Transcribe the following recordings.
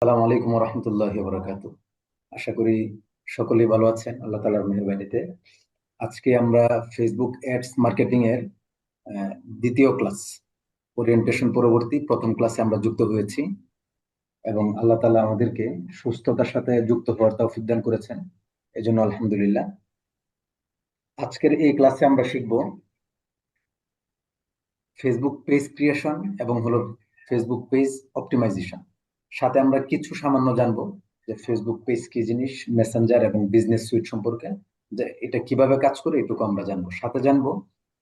আসসালামু আলাইকুম রহমতুল্লাহি বারাকাতু। আশা করি সকলেই ভালো আছেন আল্লাহ তাআলার মেহেরবানিতে। আজকে আমরা ফেসবুক অ্যাডস মার্কেটিং এর আহ, দ্বিতীয় ক্লাস, ওরিয়েন্টেশন পরবর্তী প্রথম ক্লাসে আমরা যুক্ত হয়েছি এবং আল্লাহ তাআলা আমাদেরকে সুস্থতার সাথে যুক্ত হওয়ার তৌফিক দান করেছেন, এজন্য আলহামদুলিল্লাহ। আজকের এই ক্লাসে আমরা শিখব ফেসবুক পেজ ক্রিয়েশন এবং ফেসবুক পেজ অপটিমাইজেশন। সাথে আমরা কিছু সামান্য জানবো যে ফেসবুক পেজ কি জিনিস, মেসেঞ্জার এবং বিজনেস সুইট সম্পর্কে, যে এটা কিভাবে কাজ করে এটুকু আমরা জানবো। সাথে জানবো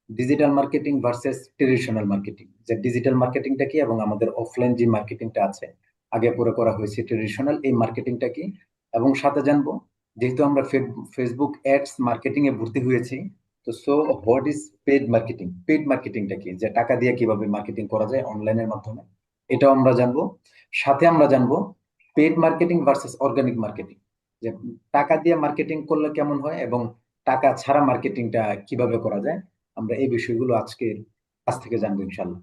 digital marketing versus traditional marketing, যে ডিজিটাল মার্কেটিংটা কি এবং আমাদের অফলাইন যে মার্কেটিংটা আছে আগে পরে করা হয়েছে ট্রেডিশনাল, এই মার্কেটিংটা কি। এবং সাথে জানবো, যেহেতু আমরা ফেসবুক অ্যাডস মার্কেটিং এ ভর্তি হয়েছি, তো what is paid marketing, paid মার্কেটিংটা কি, যে টাকা দিয়ে কিভাবে মার্কেটিং করা যায় অনলাইনের মাধ্যমে, এটাও আমরা জানবো। সাথে আমরা জানবো paid marketing versus organic marketing, যে টাকা দিয়ে মার্কেটিং করলে কেমন হয় এবং টাকা ছাড়া মার্কেটিংটা কিভাবে করা যায়। আমরা এই বিষয়গুলো আজকে আজ থেকে জানবো ইনশাল্লাহ।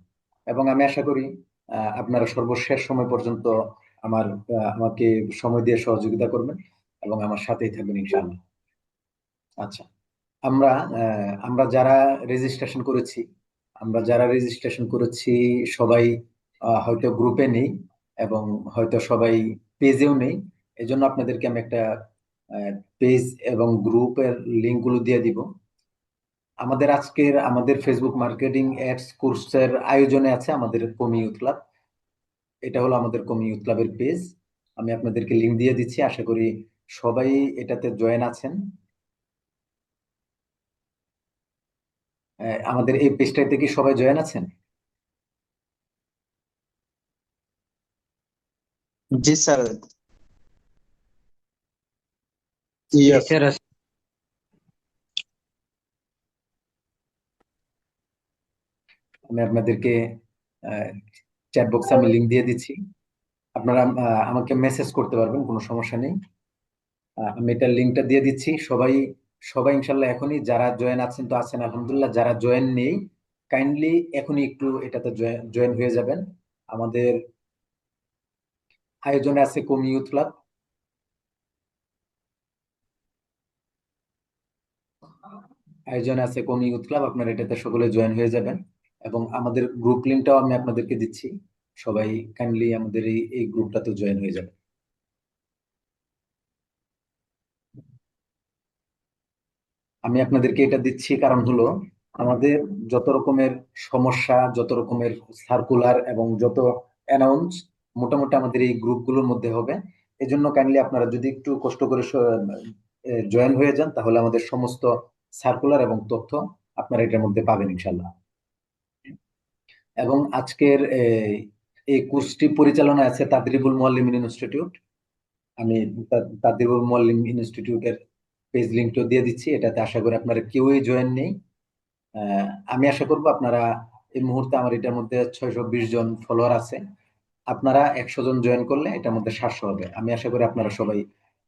এবং আমি আশা করি আপনারা সর্বশেষ সময় পর্যন্ত আমাকে সময় দিয়ে সহযোগিতা করবেন এবং আমার সাথেই থাকবেন ইনশাল্লাহ। আচ্ছা, আমরা আমরা যারা রেজিস্ট্রেশন করেছি আমরা যারা রেজিস্ট্রেশন করেছি সবাই হয়তো গ্রুপে নেই এবং হয়তো সবাই পেজেও নেই। এই জন্য আপনাদেরকে আমি একটা পেজ এবং গ্রুপের লিঙ্ক গুলো দিয়ে দিব। আমাদের ফেসবুক মার্কেটিং অ্যাডস কোর্সের আয়োজনে আছে আমাদের কমি ইউথ ক্লাব। এটা হলো আমাদের কমি ইউথ ক্লাবের পেজ। আমি আপনাদেরকে লিঙ্ক দিয়ে দিচ্ছি, আশা করি সবাই এটাতে জয়েন আছেন। আমাদের এই পেজটাতে কি সবাই জয়েন আছেন? জি স্যার। ইয়েস। টিচার আমি আপনাদেরকে চ্যাট বক্সে আমি লিংক দিয়ে দিচ্ছি, আপনারা আমাকে মেসেজ করতে পারবেন, কোনো সমস্যা নেই। আমি এটা লিংকটা দিয়ে দিচ্ছি। সবাই সবাই ইনশাল্লাহ এখনই, যারা জয়েন আছেন তো আছেন আলহামদুলিল্লাহ, যারা জয়েন নেই কাইন্ডলি এখনই একটু এটাতে জয়েন হয়ে যাবেন। আমাদের আয়োজনে আছে কমি ইউথ ক্লাব। আয়োজনে আছে কমি ইউথ ক্লাব, আপনারা এটাতে সকলে জয়েন হয়ে যাবেন। এবং আমাদের গ্রুপ লিংকটাও আমি আপনাদেরকে দিচ্ছি, সবাই কাইন্ডলি আমাদের এই গ্রুপটাতে জয়েন হয়ে যাবেন। আমি আপনাদেরকে এটা দিচ্ছি কারণ হলো, আমাদের যত রকমের সমস্যা, যত রকমের সার্কুলার এবং যত অ্যানাউন্স মোটামুটি আমাদের এই গ্রুপগুলোর মধ্যে হবে। এজন্য কাইন্ডলি আপনারা যদি একটু কষ্ট করে জয়েন হয়ে যান, তাহলে আমাদের সমস্ত সার্কুলার এবং তথ্য আপনারা এটার মধ্যে পাবেন ইনশাল্লাহ। এবং আজকের এই কোর্সটি পরিচালনায় আছে তাদরিবুল মুআল্লিমিন ইনস্টিটিউট। আমি তাদরিবুল মুআল্লিম ইনস্টিটিউটের পেজ লিঙ্কটা দিয়ে দিচ্ছি, এটাতে আশা করি আপনারা কেউই জয়েন নেই। আমি আশা করব আপনারা, এই মুহূর্তে আমার এটার মধ্যে 620 জন ফলোয়ার আছে, আপনারা 100 জন জয়েন করলে এটার মধ্যে 700 হবে। আমি আশা করি আপনারা সবাই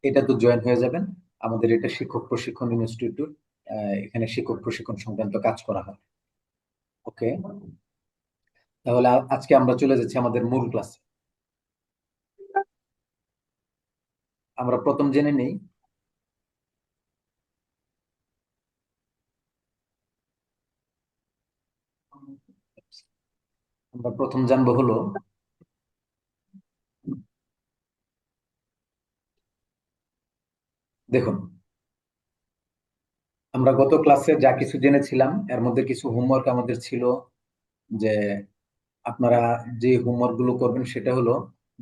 এটা তো জয়েন হয়ে যাবেন। আমাদের এটা শিক্ষক প্রশিক্ষণ ইনস্টিটিউট, এখানে শিক্ষক প্রশিক্ষণ সংক্রান্ত কাজ করা হয়। ওকে, তাহলে আজকে আমরা চলে যাচ্ছি আমাদের মূল ক্লাসে। আমরা প্রথম জেনে নেই, আমরা প্রথম জানবো হলো, দেখুন, আমরা গত ক্লাসে যা কিছু জেনেছিলাম এর মধ্যে কিছু হোমওয়ার্ক আমাদের ছিল। যে আপনারা যে হোমওয়ার্ক গুলো করবেন সেটা হলো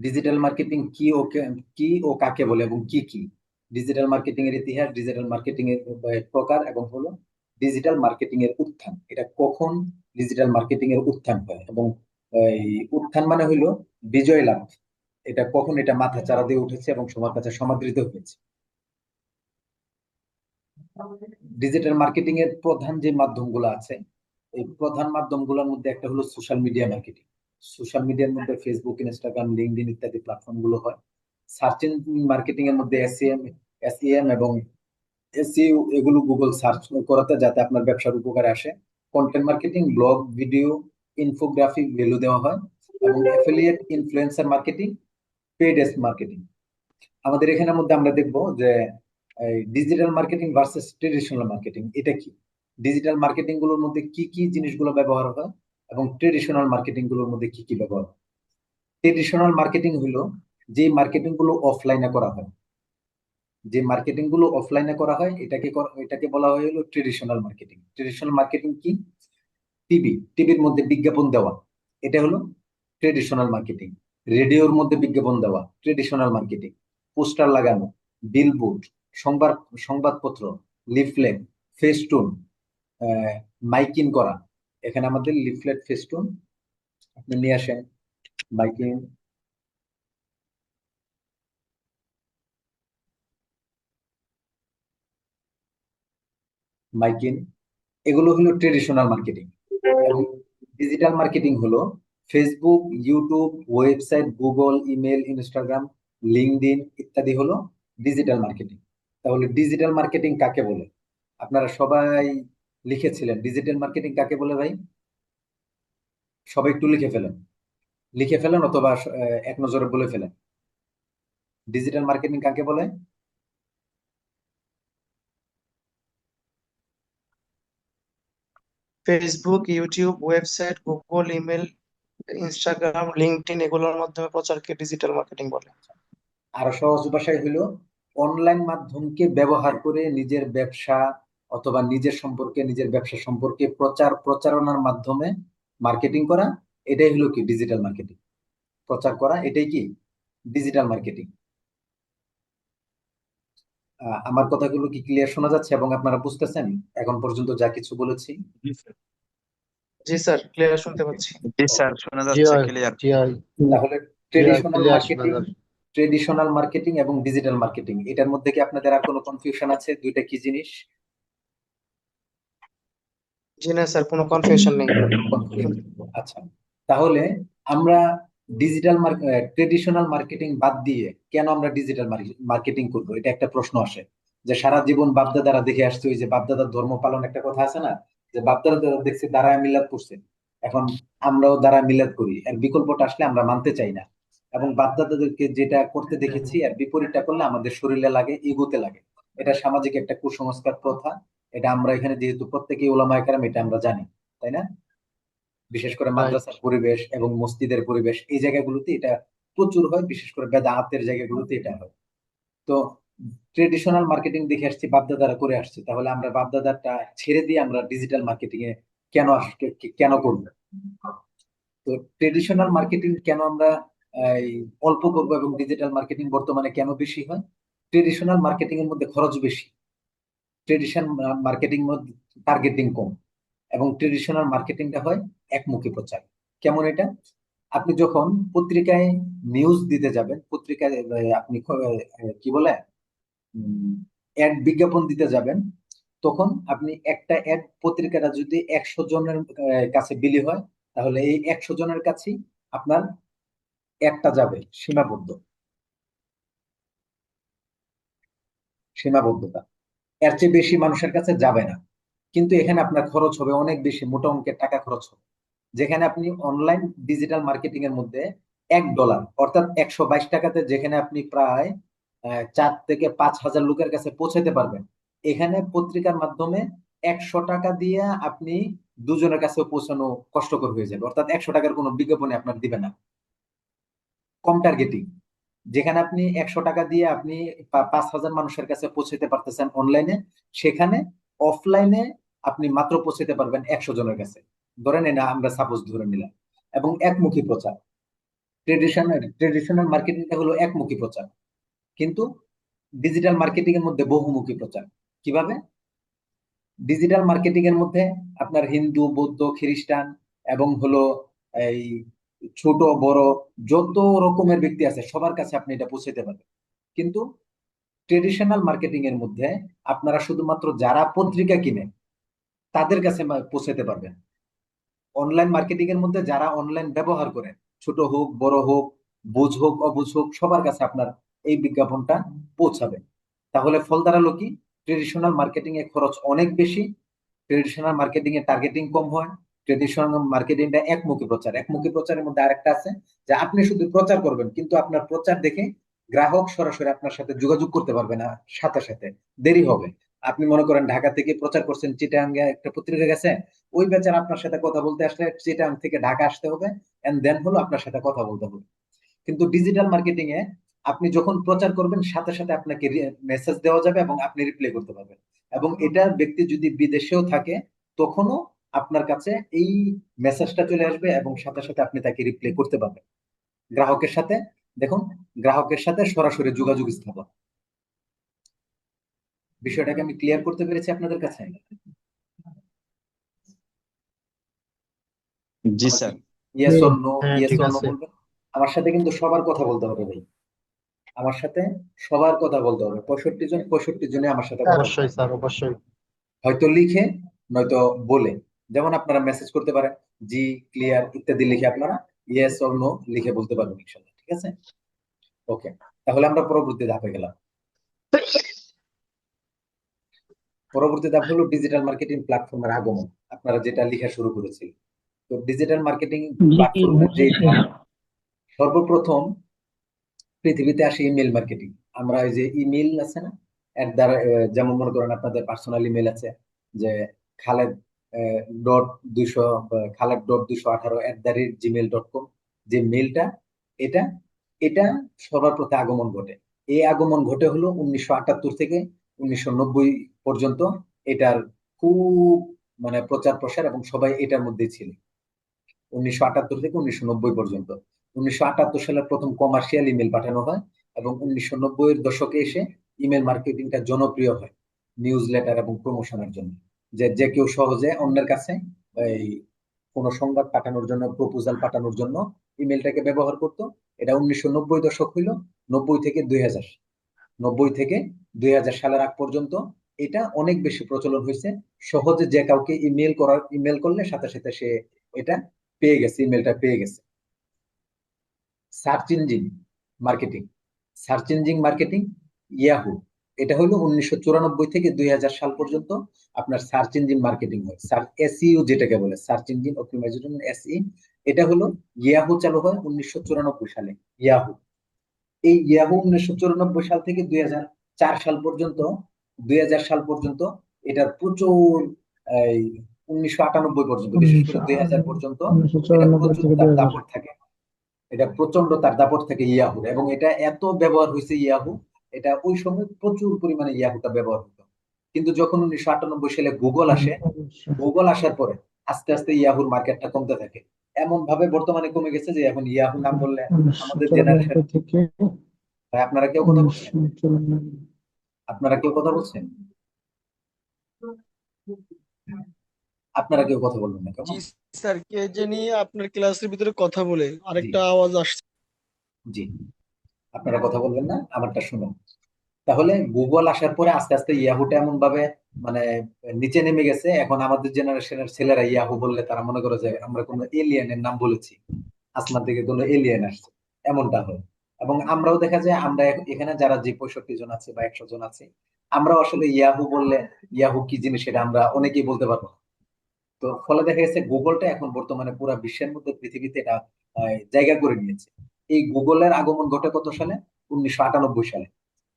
ডিজিটাল মার্কেটিং কি ও কাকে বলে এবং কি কি, ডিজিটাল মার্কেটিং এর ইতিহাস, ডিজিটাল মার্কেটিং এর প্রকার, এবং হলো ডিজিটাল মার্কেটিং এর উত্থান, এটা কখন ডিজিটাল মার্কেটিং এর উত্থান হয় এবং এই উত্থান মানে হইলো বিজয় লাভ, এটা কখন এটা মাথা চাড়া দিয়ে উঠেছে এবং সবার কাছে সমাদৃত হয়েছে। ডিজিটাল মার্কেটিং এর প্রধান যে মাধ্যমগুলো আছে, এই প্রধান মাধ্যমগুলোর মধ্যে একটা হলো সোশ্যাল মিডিয়া মার্কেটিং। সোশ্যাল মিডিয়ার মধ্যে ফেসবুক, ইনস্টাগ্রাম, লিঙ্কডইন ইত্যাদি প্ল্যাটফর্ম গুলো হয়। সার্চ ইঞ্জিন মার্কেটিং এর মধ্যে এসইএম এবং এসইও, এগুলো গুগল সার্চ করাতে যাতে আপনার ব্যবসার উপকারে আসে। Content marketing, blog, video, infographic value দেওয়া হয়। এবং affiliate influencer marketing, paid marketing. আমাদের এখানের মধ্যে আমরা দেখবো যে digital marketing versus traditional marketing এটা কি, ডিজিটাল মার্কেটিং গুলোর মধ্যে কি কি জিনিসগুলো ব্যবহার হয় এবং ট্রেডিশনাল মার্কেটিং গুলোর মধ্যে কি কি ব্যবহার হয়। ট্রেডিশনাল মার্কেটিং হলো যে মার্কেটিং গুলো অফলাইনে করা হয়, যে মার্কেটিং গুলো অফলাইনে করা হয় এটাকে বলা হয় হলো ট্রেডিশনাল মার্কেটিং। ট্রেডিশনাল মার্কেটিং কি? টিভির মধ্যে বিজ্ঞাপন দেওয়া, এটা হলো ট্রেডিশনাল মার্কেটিং। রেডিওর মধ্যে বিজ্ঞাপন দেওয়া ট্রেডিশনাল মার্কেটিং। পোস্টার লাগানো, বিলবোর্ড, সংবাদ সংবাদপত্র, লিফলেট, ফেস্টুন, মাইকিং করা। এখানে আমাদের লিফলেট ফেস্টুন আপনি নিয়ে আসেন, মাইকিং, মাইকিং, এগুলো হলো ট্রেডিশনাল মার্কেটিং। এবং ডিজিটাল মার্কেটিং হলো Facebook, YouTube, website, Google, email, Instagram, LinkedIn ইত্যাদি হলো ডিজিটাল মার্কেটিং। তাহলে ডিজিটাল মার্কেটিং কাকে বলে? আপনারা সবাই লিখেছিলেন ডিজিটাল মার্কেটিং কাকে বলে ভাই? সবাই একটু লিখে ফেলেন অথবা এক নজরে বলে ফেলেন, ডিজিটাল মার্কেটিং কাকে বলে? Facebook, YouTube, website, Google, email, Instagram, LinkedIn এগুলোর মাধ্যমে প্রচারকে ডিজিটাল মার্কেটিং বলে। আরো সহজ ভাষায় হলো অনলাইন মাধ্যমকে ব্যবহার করে নিজের ব্যবসা অথবা নিজের ব্যবসা সম্পর্কে প্রচারণার মাধ্যমে মার্কেটিং করা, এটাই হলো কি ডিজিটাল মার্কেটিং। প্রচার করা, এটাই কি ডিজিটাল মার্কেটিং। আমার কথাগুলো কি ক্লিয়ার শোনা যাচ্ছে এবং আপনারা বুঝতেছেন এখন পর্যন্ত যা কিছু বলেছি? জি স্যার, ক্লিয়ার শুনতে পাচ্ছি। জি স্যার, শোনা জি যাচ্ছে হয়, ক্লিয়ার। জি হয়, তাহলে জি হয়, ট্রেডিশনাল ক্লিয়ার শোনা মার্কেটিং, যাচ্ছে। ট্রেডিশনাল মার্কেটিং এবং ডিজিটাল মার্কেটিং এটার মধ্যে কি আপনাদের আর কোনো কনফিউশন আছে? দুইটা কি জিনিস? জি না স্যার, কোনো কনফিউশন নেই। আচ্ছা, তাহলে আমরা ট্রেডিশনাল মার্কেটিং বাদ দিয়ে কেন আমরা ডিজিটাল মার্কেটিং করব? এটা একটা প্রশ্ন আসে যে সারা জীবন বাপদাদারা দেখে আসছে, ওই যে বাপদাদার ধর্ম পালন একটা কথা আছে না, যে বাপদাদারা দেখছি দাঁড়ায় মিলাদ করছে, এখন আমরাও দাঁড়ায় মিলাদ করি, এর বিকল্পটা আসলে আমরা মানতে চাই না। এবং বাপদাদাদেরকে যেটা করতে দেখেছি আর বিপরীতটা করলে আমাদের শরীরে লাগে, ইগোতে লাগে। এটা সামাজিক একটা কুসংস্কার প্রথা। এটা আমরা এখানে যেহেতু প্রত্যেকেই ওলামায়ে কেরাম, এটা আমরা জানি, তাই না? বিশেষ করে মাদ্রাসার পরিবেশ এবং মসজিদের পরিবেশ এই জায়গাগুলোতে এটা প্রচুর হয়, বিশেষ করে বেদাতের জায়গাগুলোতে এটা হয়। তো ট্রেডিশনাল মার্কেটিং দেখে আসছি, বাপদাদারা করে আসছে, তাহলে আমরা বাপদাদারটা ছেড়ে দিয়ে আমরা ডিজিটাল মার্কেটিং এ কেন করব? তো ট্রেডিশনাল মার্কেটিং কেন আমরা এই, অল্প করবো এবং ডিজিটাল মার্কেটিং বর্তমানে কেন বেশি হয়? ট্রেডিশনাল মার্কেটিং এর মধ্যে খরচ বেশি, ট্রেডিশনাল মার্কেটিং মধ্যে টার্গেটিং কম, এবং ট্রেডিশনাল মার্কেটিংটা হয় একমুখী প্রচার। কেমন এটা? আপনি যখন পত্রিকায় নিউজ দিতে যাবেন, পত্রিকায় আপনি কি বলে অ্যাড বিজ্ঞাপন দিতে যাবেন, তখন আপনি একটা অ্যাড পত্রিকাটা যদি 100 জনের কাছে বিলি হয়, তাহলে এই 100 জনের কাছেই আপনার একটা যাবে, সীমাবদ্ধতা, এর চেয়ে বেশি মানুষের কাছে যাবে না। কিন্তু এখানে আপনার খরচ হবে অনেক বেশি, মোটা অঙ্কের টাকা খরচ হবে। যেখানে আপনি অনলাইন ডিজিটাল মার্কেটিং এর মধ্যে $1 অর্থাৎ 122 টাকাতে যেখানে আপনি প্রায় 4 থেকে 5 হাজার লোকের কাছে পৌঁছাতে পারবেন, এখানে পত্রিকার মাধ্যমে 100 টাকা দিয়ে আপনি দুজনের কাছে পৌঁছানো কষ্টকর হয়ে যাবে। অর্থাৎ 100 টাকার কোনো বিজ্ঞাপনে আপনার দিবে না, কম টার্গেটিং। যেখানে আপনি 100 টাকা দিয়ে আপনি 5,000 মানুষের কাছে পৌঁছাতে পারতেছেন অনলাইনে, সেখানে অফলাইনে আপনি মাত্র পৌঁছাতে পারবেন 100 জনের কাছে, ধরেন না, আমরা সাপোজ ধরে নিলাম। এবং একমুখী প্রচার, ট্রেডিশনাল মার্কেটিংটা হলো একমুখী প্রচার, কিন্তু ডিজিটাল মার্কেটিং এর মধ্যে বহুমুখী প্রচার। কিভাবে? ডিজিটাল মার্কেটিং এর মধ্যে আপনার হিন্দু, বৌদ্ধ, খ্রিস্টান এবং হলো এই ছোট বড় যত রকমের ব্যক্তি আছে সবার কাছে আপনি এটা পৌঁছাতে পারবেন। কিন্তু ট্রেডিশনাল মার্কেটিং এর মধ্যে আপনারা শুধুমাত্র যারা পত্রিকা কিনে তাদের কাছে পৌঁছাতে পারবেন। অনলাইন মার্কেটিং এর মধ্যে যারা অনলাইন ব্যবহার করে, ছোট হোক বড় হোক, বুঝ হোক অবুঝ হোক, সবার কাছে আপনার এই বিজ্ঞাপনটা পৌঁছাবে। তাহলে ফল দাঁড়ালো কি? ট্রেডিশনাল মার্কেটিং এ খরচ অনেক বেশি, ট্রেডিশনাল মার্কেটিং এ টার্গেটিং কম হয়, ট্রেডিশনাল মার্কেটিংটা একমুখী প্রচার। একমুখী প্রচারের মধ্যে আরেকটা আছে যে আপনি শুধু প্রচার করবেন, কিন্তু আপনার প্রচার দেখে গ্রাহক সরাসরি আপনার সাথে যোগাযোগ করতে পারবে না, সাথে সাথে দেরি হবে। আপনি মনে করেন ঢাকা থেকে প্রচার করছেন, চিটাগাঙ্গে একটা পত্রিকা গেছে, ওই বেচার আপনার সাথে কথা বলতে আসলে চিটাগাং থেকে ঢাকা আসতে হবে, এন্ড দেন হলো আপনার সাথে কথা বলতে হবে। কিন্তু ডিজিটাল মার্কেটিং এ আপনি যখন প্রচার করবেন, সাথে সাথে আপনাকে মেসেজ দেওয়া যাবে এবং আপনি রিপ্লাই করতে পারবেন। এবং এটা ব্যক্তি যদি বিদেশেও থাকে, তখনও আপনার কাছে এই মেসেজটা চলে আসবে এবং সাথে সাথে আপনি তাকে রিপ্লাই করতে পারবেন। গ্রাহকের সাথে, দেখুন, গ্রাহকের সাথে সরাসরি যোগাযোগ স্থাপন। বিষয়টাকে আমি ক্লিয়ার করতে পেরেছি আপনাদের কাছে? জি স্যার। ইয়েস অর নো, হ্যাঁ, ইয়েস ঠিক অর নো আছে। বলবেন। আমার সাথে কিন্তু সবার কথা বলতে হবে ভাই, আমার সাথে সবার কথা বলতে হবে। 65 জন, 65 জনে আমার সাথে কথা বলতে অবশ্যই হবে। স্যার, অবশ্যই। হয়তো লিখে, নয়তো বলে। যেমন আপনারা মেসেজ করতে পারেন জি, ক্লিয়ার ইত্যাদি লিখে আপনারা ইয়েস অর নো লিখে বলতে পারবেন ইনশাআল্লাহ। ঠিক আছে, ওকে। তাহলে আমরা পরবর্তী ধাপে গেলাম। পরবর্তী ধাপ হলো ডিজিটাল মার্কেটিং প্ল্যাটফর্মের আগমন। আপনারা যেটা লেখা শুরু করেছিলেন, তো ডিজিটাল মার্কেটিং প্ল্যাটফর্মের যে সর্বপ্রথম পৃথিবীতে আসে ইমেল মার্কেটিং। আমরা এই যে ইমেল আছে না, এর দ্বারা যেমন মনে করেন আপনাদের পার্সোনাল ইমেল আছে, যে খালেদ ডট 200, খালেদ.218@gmail.com, যে মেলটা, এটা এটা সবার প্রথমে আগমন ঘটে। এই আগমন ঘটে হলো 1978 থেকে 1990 পর্যন্ত। এটার খুব মানে প্রচার প্রসার এবং সবাই এটার মধ্যে ছিল 1978 থেকে 1990 পর্যন্ত। 1978 সালে প্রথম কমার্শিয়াল ইমেল পাঠানো হয় এবং 1990-এর দশকে এসে ইমেল মার্কেটিংটা জনপ্রিয় হয় নিউজ লেটার এবং প্রমোশনের জন্য। যে যে কেউ সহজে অন্যের কাছে এই কোনো সংবাদ পাঠানোর জন্য, প্রপোজাল পাঠানোর জন্য ইমেলটাকে ব্যবহার করত। এটা 1990 দশক হইল, 90 থেকে 2000, 90 থেকে 2000 সালের আগ পর্যন্ত এটা অনেক বেশি প্রচলন হয়েছে। সহজে যে কাউকে ইমেল করলে সাথে সাথে সে এটা পেয়ে গেছে, ইমেলটা পেয়ে গেছে। Search engine marketing, search engine marketing, Yahoo, এটা হলো 1994 থেকে 2000 সাল পর্যন্ত আপনার সার্চ ইঞ্জিন মার্কেটিং হয়। এসইও যেটাকে বলে, সার্চ ইঞ্জিন অপটিমাইজেশন, এসই, এটা হলো। ইয়াহু চালু হয় 1994 সালে। ইয়াহু, এই ইয়াহু 1994 সাল থেকে 2004 সাল পর্যন্ত, 2000 সাল পর্যন্ত এটার প্রচুর, এই 1998 পর্যন্ত, বিশেষ করে 2000 পর্যন্ত এটা 1994 প্রচুর থেকে তার 2000। দাপট থাকে। এটা প্রচন্ড তার দাপট থাকে ইয়াহুর, এবং এটা এত ব্যবহার হয়েছে ইয়াহু, এটা ওই সময় প্রচুর পরিমাণে ইয়াহুটা ব্যবহার হতো। কিন্তু যখন 1998 সালে গুগল আসে, গুগল আসার পরে আস্তে আস্তে ইয়াহুর মার্কেটটা কমতে থাকে। এমন ভাবে বর্তমানে কমে গেছে যে এখন ইয়াহু নাম বললে আমাদের জেনারেশন, 1994 থেকে আপনারা কেউ কথা বলছেন? 1994। আপনারা কেউ কথা বলছেন? আপনারা কেউ কথা বলবেন না জি কেমন? স্যার, কে জানি আপনার ক্লাসের ভিতরে কথা বলে জি আরেকটা আওয়াজ আসছে। জি, আপনারা কথা বলবেন না, আমারটা শুনুন। তাহলে গুগল আসার পরে আস্তে আস্তে ইয়াহুটা এমন ভাবে মানে নিচে নেমে গেছে, এখন আমাদের জেনারেশনের ছেলেরা ইয়াহু বললে তারা মনে করে যে আমরা কোনো এলিয়েনের নাম বলেছি, আসমান থেকে কোনো এলিয়েন আসছে, এমনটা হয়। এবং আমরাও দেখা যায়, আমরা এখানে যারা যে 65 জন আছে বা 100 জন আছে, আমরাও আসলে ইয়াহু বললে ইয়াহু কি জিনিস সেটা আমরা অনেকেই বলতে পারবো না। তো ফলে দেখা গেছে গুগলটা এখন বর্তমানে পুরো বিশ্বের মধ্যে, পৃথিবীতে এটা জায়গা করে নিয়েছে। এই গুগলের আগমন ঘটে কত সালে? 1998 সালে।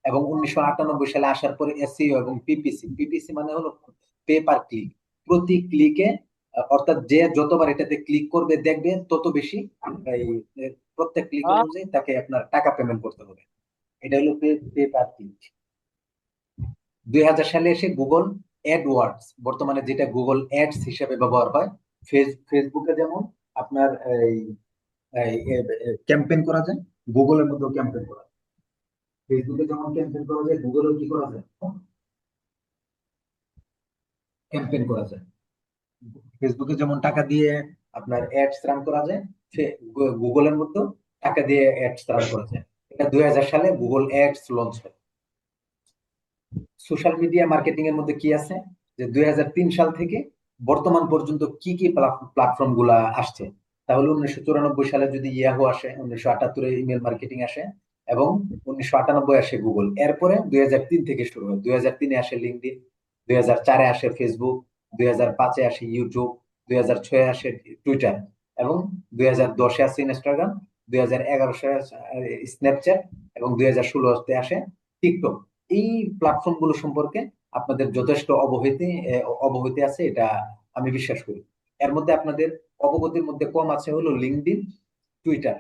এবং 1998 সালে আসার পরে এসইও এবং পিপিসি, পিপিসি মানে হলো পে পার ক্লিক, প্রতি ক্লিকে, অর্থাৎ যে যতবার এটাতে ক্লিক করবে দেখবে তত বেশি এই প্রত্যেক ক্লিক অনুযায়ী তাকে আপনার টাকা পেমেন্ট করতে হবে। এটা হলো পে পার ক্লিক। 2000 সালে এসে গুগল অ্যাডওয়ার্ডস, বর্তমানে যেটা গুগল অ্যাডস হিসেবে ব্যবহার হয়। ফেসবুকে যেমন আপনার এই ক্যাম্পেইন করা যায়, গুগলের মধ্যেও ক্যাম্পেইন করা যায়। ফেসবুকে যেমন ক্যাম্পেইন করা যায়, গুগলেও কি করা যায়? ক্যাম্পেইন করা যায়। ফেসবুকে যেমন টাকা দিয়ে আপনার অ্যাডস রান করা যায়, গুগলের মধ্যেও টাকা দিয়ে অ্যাডস রান করা যায়। এটা 2000 সালে গুগল অ্যাডস লঞ্চ হয়। সোশ্যাল মিডিয়া মার্কেটিং এর মধ্যে কি আছে, যে 2003 সাল থেকে বর্তমান পর্যন্ত কি কি প্ল্যাটফর্ম গুলা আসছে। তাহলে 1994 সালে যদি ইয়াহু আসে, 1978 ইমেল মার্কেটিং আসে, এবং 1998 আসে গুগল। এরপরে 2003 থেকে শুরু হয়। 2003 আসে লিঙ্কডইন, 2004 আসে ফেসবুক, 2005 আসে ইউটিউব, 2006 আসে টুইটার, এবং 2010-এ আসে ইনস্টাগ্রাম, 2011 আসে স্ন্যাপচ্যাট, এবং 2016-তে আসে টিকটক। এই প্ল্যাটফর্ম গুলো সম্পর্কে আপনাদের যথেষ্ট অবহিতি আছে, এটা আমি বিশ্বাস করি। এর মধ্যে আপনাদের অবগতির মধ্যে কম আছে হলো লিঙ্কডইন, টুইটার,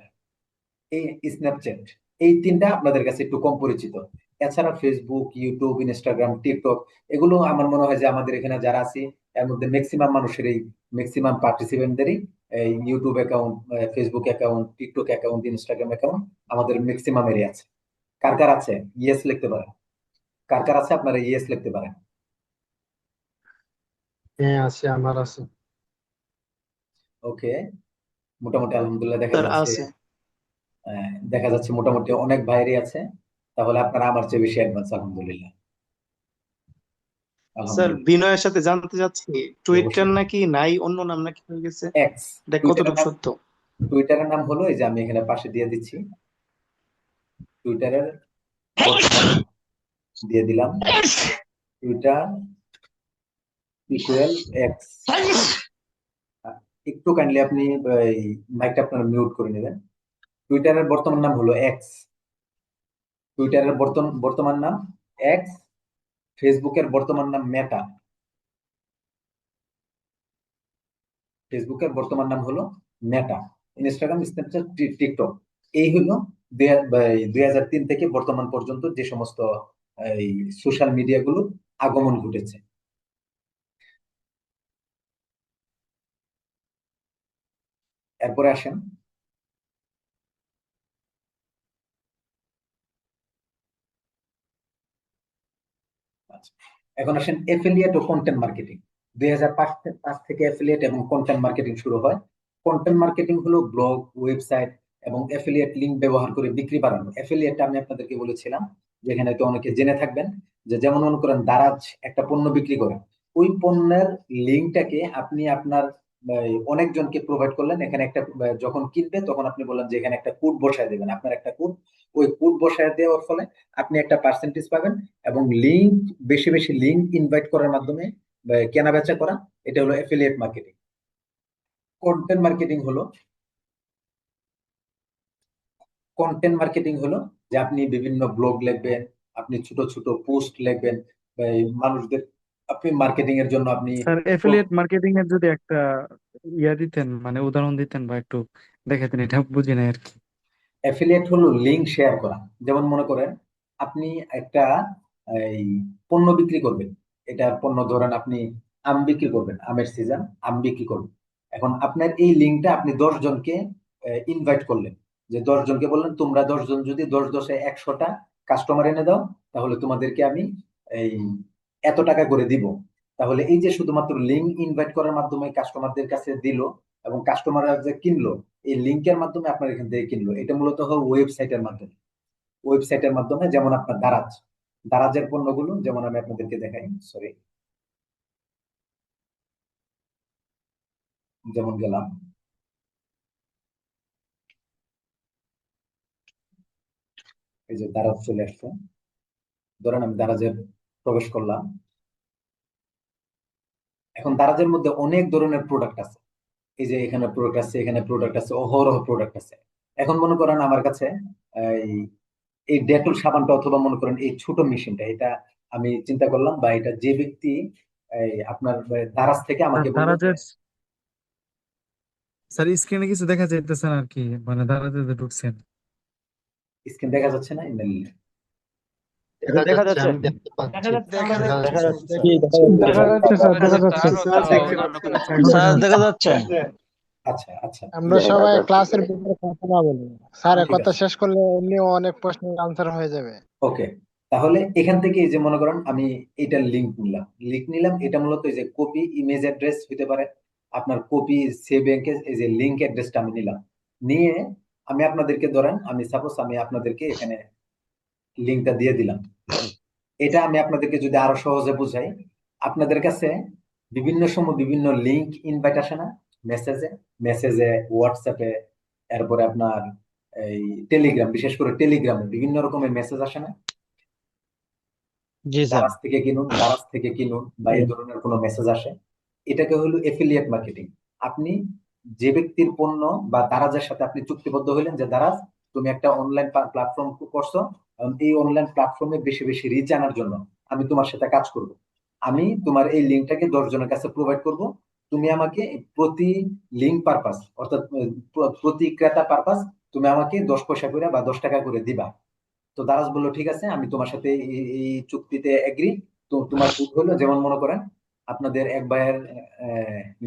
এই স্ন্যাপচ্যাট, এই তিনটা আপনাদের কাছে একটু কম পরিচিত। এছাড়া ফেসবুক, ইউটিউব, ইনস্টাগ্রাম, টিকটক, এগুলো আমার মনে হয় যে আমাদের এখানে যারা আছে এর মধ্যে ম্যাক্সিমাম পার্টিসিপেন্টদেরই এই YouTube account, Facebook account, TikTok account, Instagram account আমাদের ম্যাক্সিমামেরই আছে। কার কার আছে ইয়েস লিখতে পারেন। কার কার আছে আপনারা ইয়েস লিখতে পারেন। হ্যাঁ আছে, আমার আছে। ওকে, মোটামুটি আলহামদুলিল্লাহ স্যার আছে। দেখা যাচ্ছে মোটামুটি অনেক ভাইয়েরই আছে। তাহলে আপনারা আমার চেয়ে বেশি অ্যাডভান্স, আলহামদুলিল্লাহ। স্যার আলহামদুলিল্লাহ। বিনয়ের সাথে জানতে চাচ্ছি, টুইটার অবশ্যই। নাকি নাই, অন্য নাম নাকি হয়ে গেছে, এক্স। এটা টুইটারের কতটুকু নাম সত্য? টুইটারের নাম হলো, এই যে আমি এখানে পাশে দিয়ে দিচ্ছি, টুইটারের বর্তমান দিয়ে দিলাম, টুইটার ইকুয়াল এক্স। একটু কাইন্ডলি আপনি এই মাইকটা আপনার মিউট করে নেবেন। টুইটারের বর্তমান নাম হলো এক্স। টুইটারের বর্তমান নাম এক্স। ফেসবুকের বর্তমান নাম মেটা। ফেসবুকের বর্তমান নাম হলো মেটা। ইনস্টাগ্রাম, স্ন্যাপচ্যাট, টিকটক, এই হলো 2003 থেকে বর্তমান পর্যন্ত যে সমস্ত এই সোশ্যাল মিডিয়া গুলো আগমন ঘটেছে। এরপরে আসেন, আচ্ছা, এখন আসেন এফিলিয়েট ও কন্টেন্ট মার্কেটিং। 2005 থেকে এফিলিয়েট এবং কন্টেন্ট মার্কেটিং শুরু হয়। কন্টেন্ট মার্কেটিং হলো ব্লগ, ওয়েবসাইট এবং এফিলিয়েট লিংক ব্যবহার করে বিক্রি বাড়ানো। এফিলিয়েট আমি আপনাদেরকে বলেছিলাম, যেখানে তো অনেকে জেনে থাকবেন, যে যেমন মনে করেন দারাজ একটা পণ্য বিক্রি করে, ওই পণ্যের লিঙ্কটাকে আপনি আপনার অনেকজনকে প্রোভাইড করলেন। এখানে একটা যখন কিনবে তখন আপনি বললেন যে এখানে একটা কোড বসায় দেবেন, আপনার একটা কোড, ওই কোড বসায় দেওয়ার ফলে আপনি একটা পার্সেন্টেজ পাবেন, এবং লিঙ্ক, বেশি বেশি লিঙ্ক ইনভাইট করার মাধ্যমে কেনা বেচা করা, এটা হলো এফিলিয়েট মার্কেটিং। কন্টেন্ট মার্কেটিং হলো যে আপনি বিভিন্ন ব্লগ লিখবেন, আপনি ছোট ছোট পোস্ট লিখবেন, এই মানুষদের আপনি মার্কেটিং এর জন্য আপনি স্যার এফিলিয়েট মার্কেটিং এর যদি একটা দিতেন, মানে উদাহরণ দিতেন বা একটু দেখাতেন, এটা বুঝি না আর কি। অ্যাফিলিয়েট হলো লিংক শেয়ার করা। যেমন মনে করেন আপনি একটা এই পণ্য বিক্রি করবেন, এটা পণ্য ধরেন আপনি আম বিক্রি করবেন, আমের সিজন, আম বিক্রি করবেন। এখন আপনার এই লিঙ্কটা আপনি 10 জনকে ইনভাইট করলেন, যে 10 জনকে বললেন তোমরা 10 জন যদি 10-10-এ 100টা কাস্টমার এনে দাও, তাহলে তোমাদেরকে আমি এই এত টাকা করে দিব। তাহলে এই যে শুধুমাত্র লিঙ্ক ইনভাইট করার মাধ্যমে কাস্টমারদের কাছে দিল, এবং কাস্টমাররা যে কিনলো এই লিঙ্কের মাধ্যমে আপনার এখান থেকে কিনলো, এটা মূলত হলো ওয়েবসাইটের মাধ্যমে। যেমন আপনার দারাজের পণ্যগুলো, যেমন আমি আপনাদেরকে দেখাই, সরি, যেমন গেলাম, এই যে দারাজ চলে আসছে, ধরেন আমি দারাজের প্রবেশ করলাম। এখন দারাজের মধ্যে অনেক ধরনের প্রোডাক্ট আছে, এই যে এখানে প্রোডাক্ট আছে, এখানে প্রোডাক্ট আছে, অহরহ প্রোডাক্ট আছে। এখন মনে করেন আমার কাছে এই এই ডেটল সাবানটা, অথবা মনে করেন এই ছোট মেশিনটা, এটা আমি চিন্তা করলাম, বা এটা যে ব্যক্তি এই আপনার দারাজ থেকে আর আমাকে বললো যে, দারাজের স্যার স্ক্রিনে কিছু দেখা যাইতেছে না আর কি, মানে দারাজে যে ঢুকছেন। স্ক্রিন দেখা যাচ্ছে না ইমেল? দেখা যাচ্ছে। আমি দেখতে পাচ্ছি। দেখা দেখা যাচ্ছে যাচ্ছে। জি, দেখা যাচ্ছে। দেখা যাচ্ছে স্যার, দেখা যাচ্ছে। স্যার দেখা যাচ্ছে। আচ্ছা আচ্ছা, আমরা সবাই ক্লাসের ভিতরে কথা না বলি, স্যারের ঠিক কথা আছে, শেষ করলে এমনিও অনেক প্রশ্নের আনসার হয়ে যাবে। ওকে। তাহলে এখান থেকে এই যে মনে করেন আমি এটার লিঙ্ক নিলাম, এটা মূলত এই যে কপি ইমেজ অ্যাড্রেস হতে পারে, আপনার কপি সেভ ব্যাংকে এই যে লিঙ্ক অ্যাড্রেসটা আমি নিলাম, নিয়ে আমি আপনাদেরকে ধরেন, আমি আপনাদেরকে এখানে লিঙ্কটা দিয়ে দিলাম। এটা আমি আপনাদেরকে যদি আরো সহজে বুঝাই, আপনাদের কাছে বিভিন্ন সময় বিভিন্ন লিঙ্ক ইনভাইট আসে না, মেসেজে, হোয়াটসঅ্যাপে, এরপরে আপনার এই টেলিগ্রাম, বিশেষ করে টেলিগ্রামে বিভিন্ন রকমের মেসেজ আসে না, জি স্যার। দারাজ থেকে কিনুন বা এই ধরনের কোনো মেসেজ আসে, এটাকে হলো এফিলিয়েট মার্কেটিং। আপনি যে ব্যক্তির পণ্য বা দারাজের সাথে আপনি চুক্তিবদ্ধ হইলেন যে দারাজ তুমি একটা অনলাইন প্ল্যাটফর্ম করছো, এই অনলাইন প্ল্যাটফর্মে বেশি বেশি রিচ আনার জন্য আমি তোমার সাথে কাজ করব। আমি তোমার এই লিঙ্কটাকে 10 জনের কাছে প্রোভাইড করব। তুমি আমাকে প্রতি লিঙ্ক পারপাস অর্থাৎ প্রতি ক্রেতা পারপাস তুমি আমাকে 10 পয়সা করে বা 10 টাকা করে দিবা। তো দারাজ বললো ঠিক আছে, আমি তোমার সাথে এই চুক্তিতে এগ্রি। তো তোমার কোড হলো, যেমন মনে করেন আপনাদের এক ভাইয়ের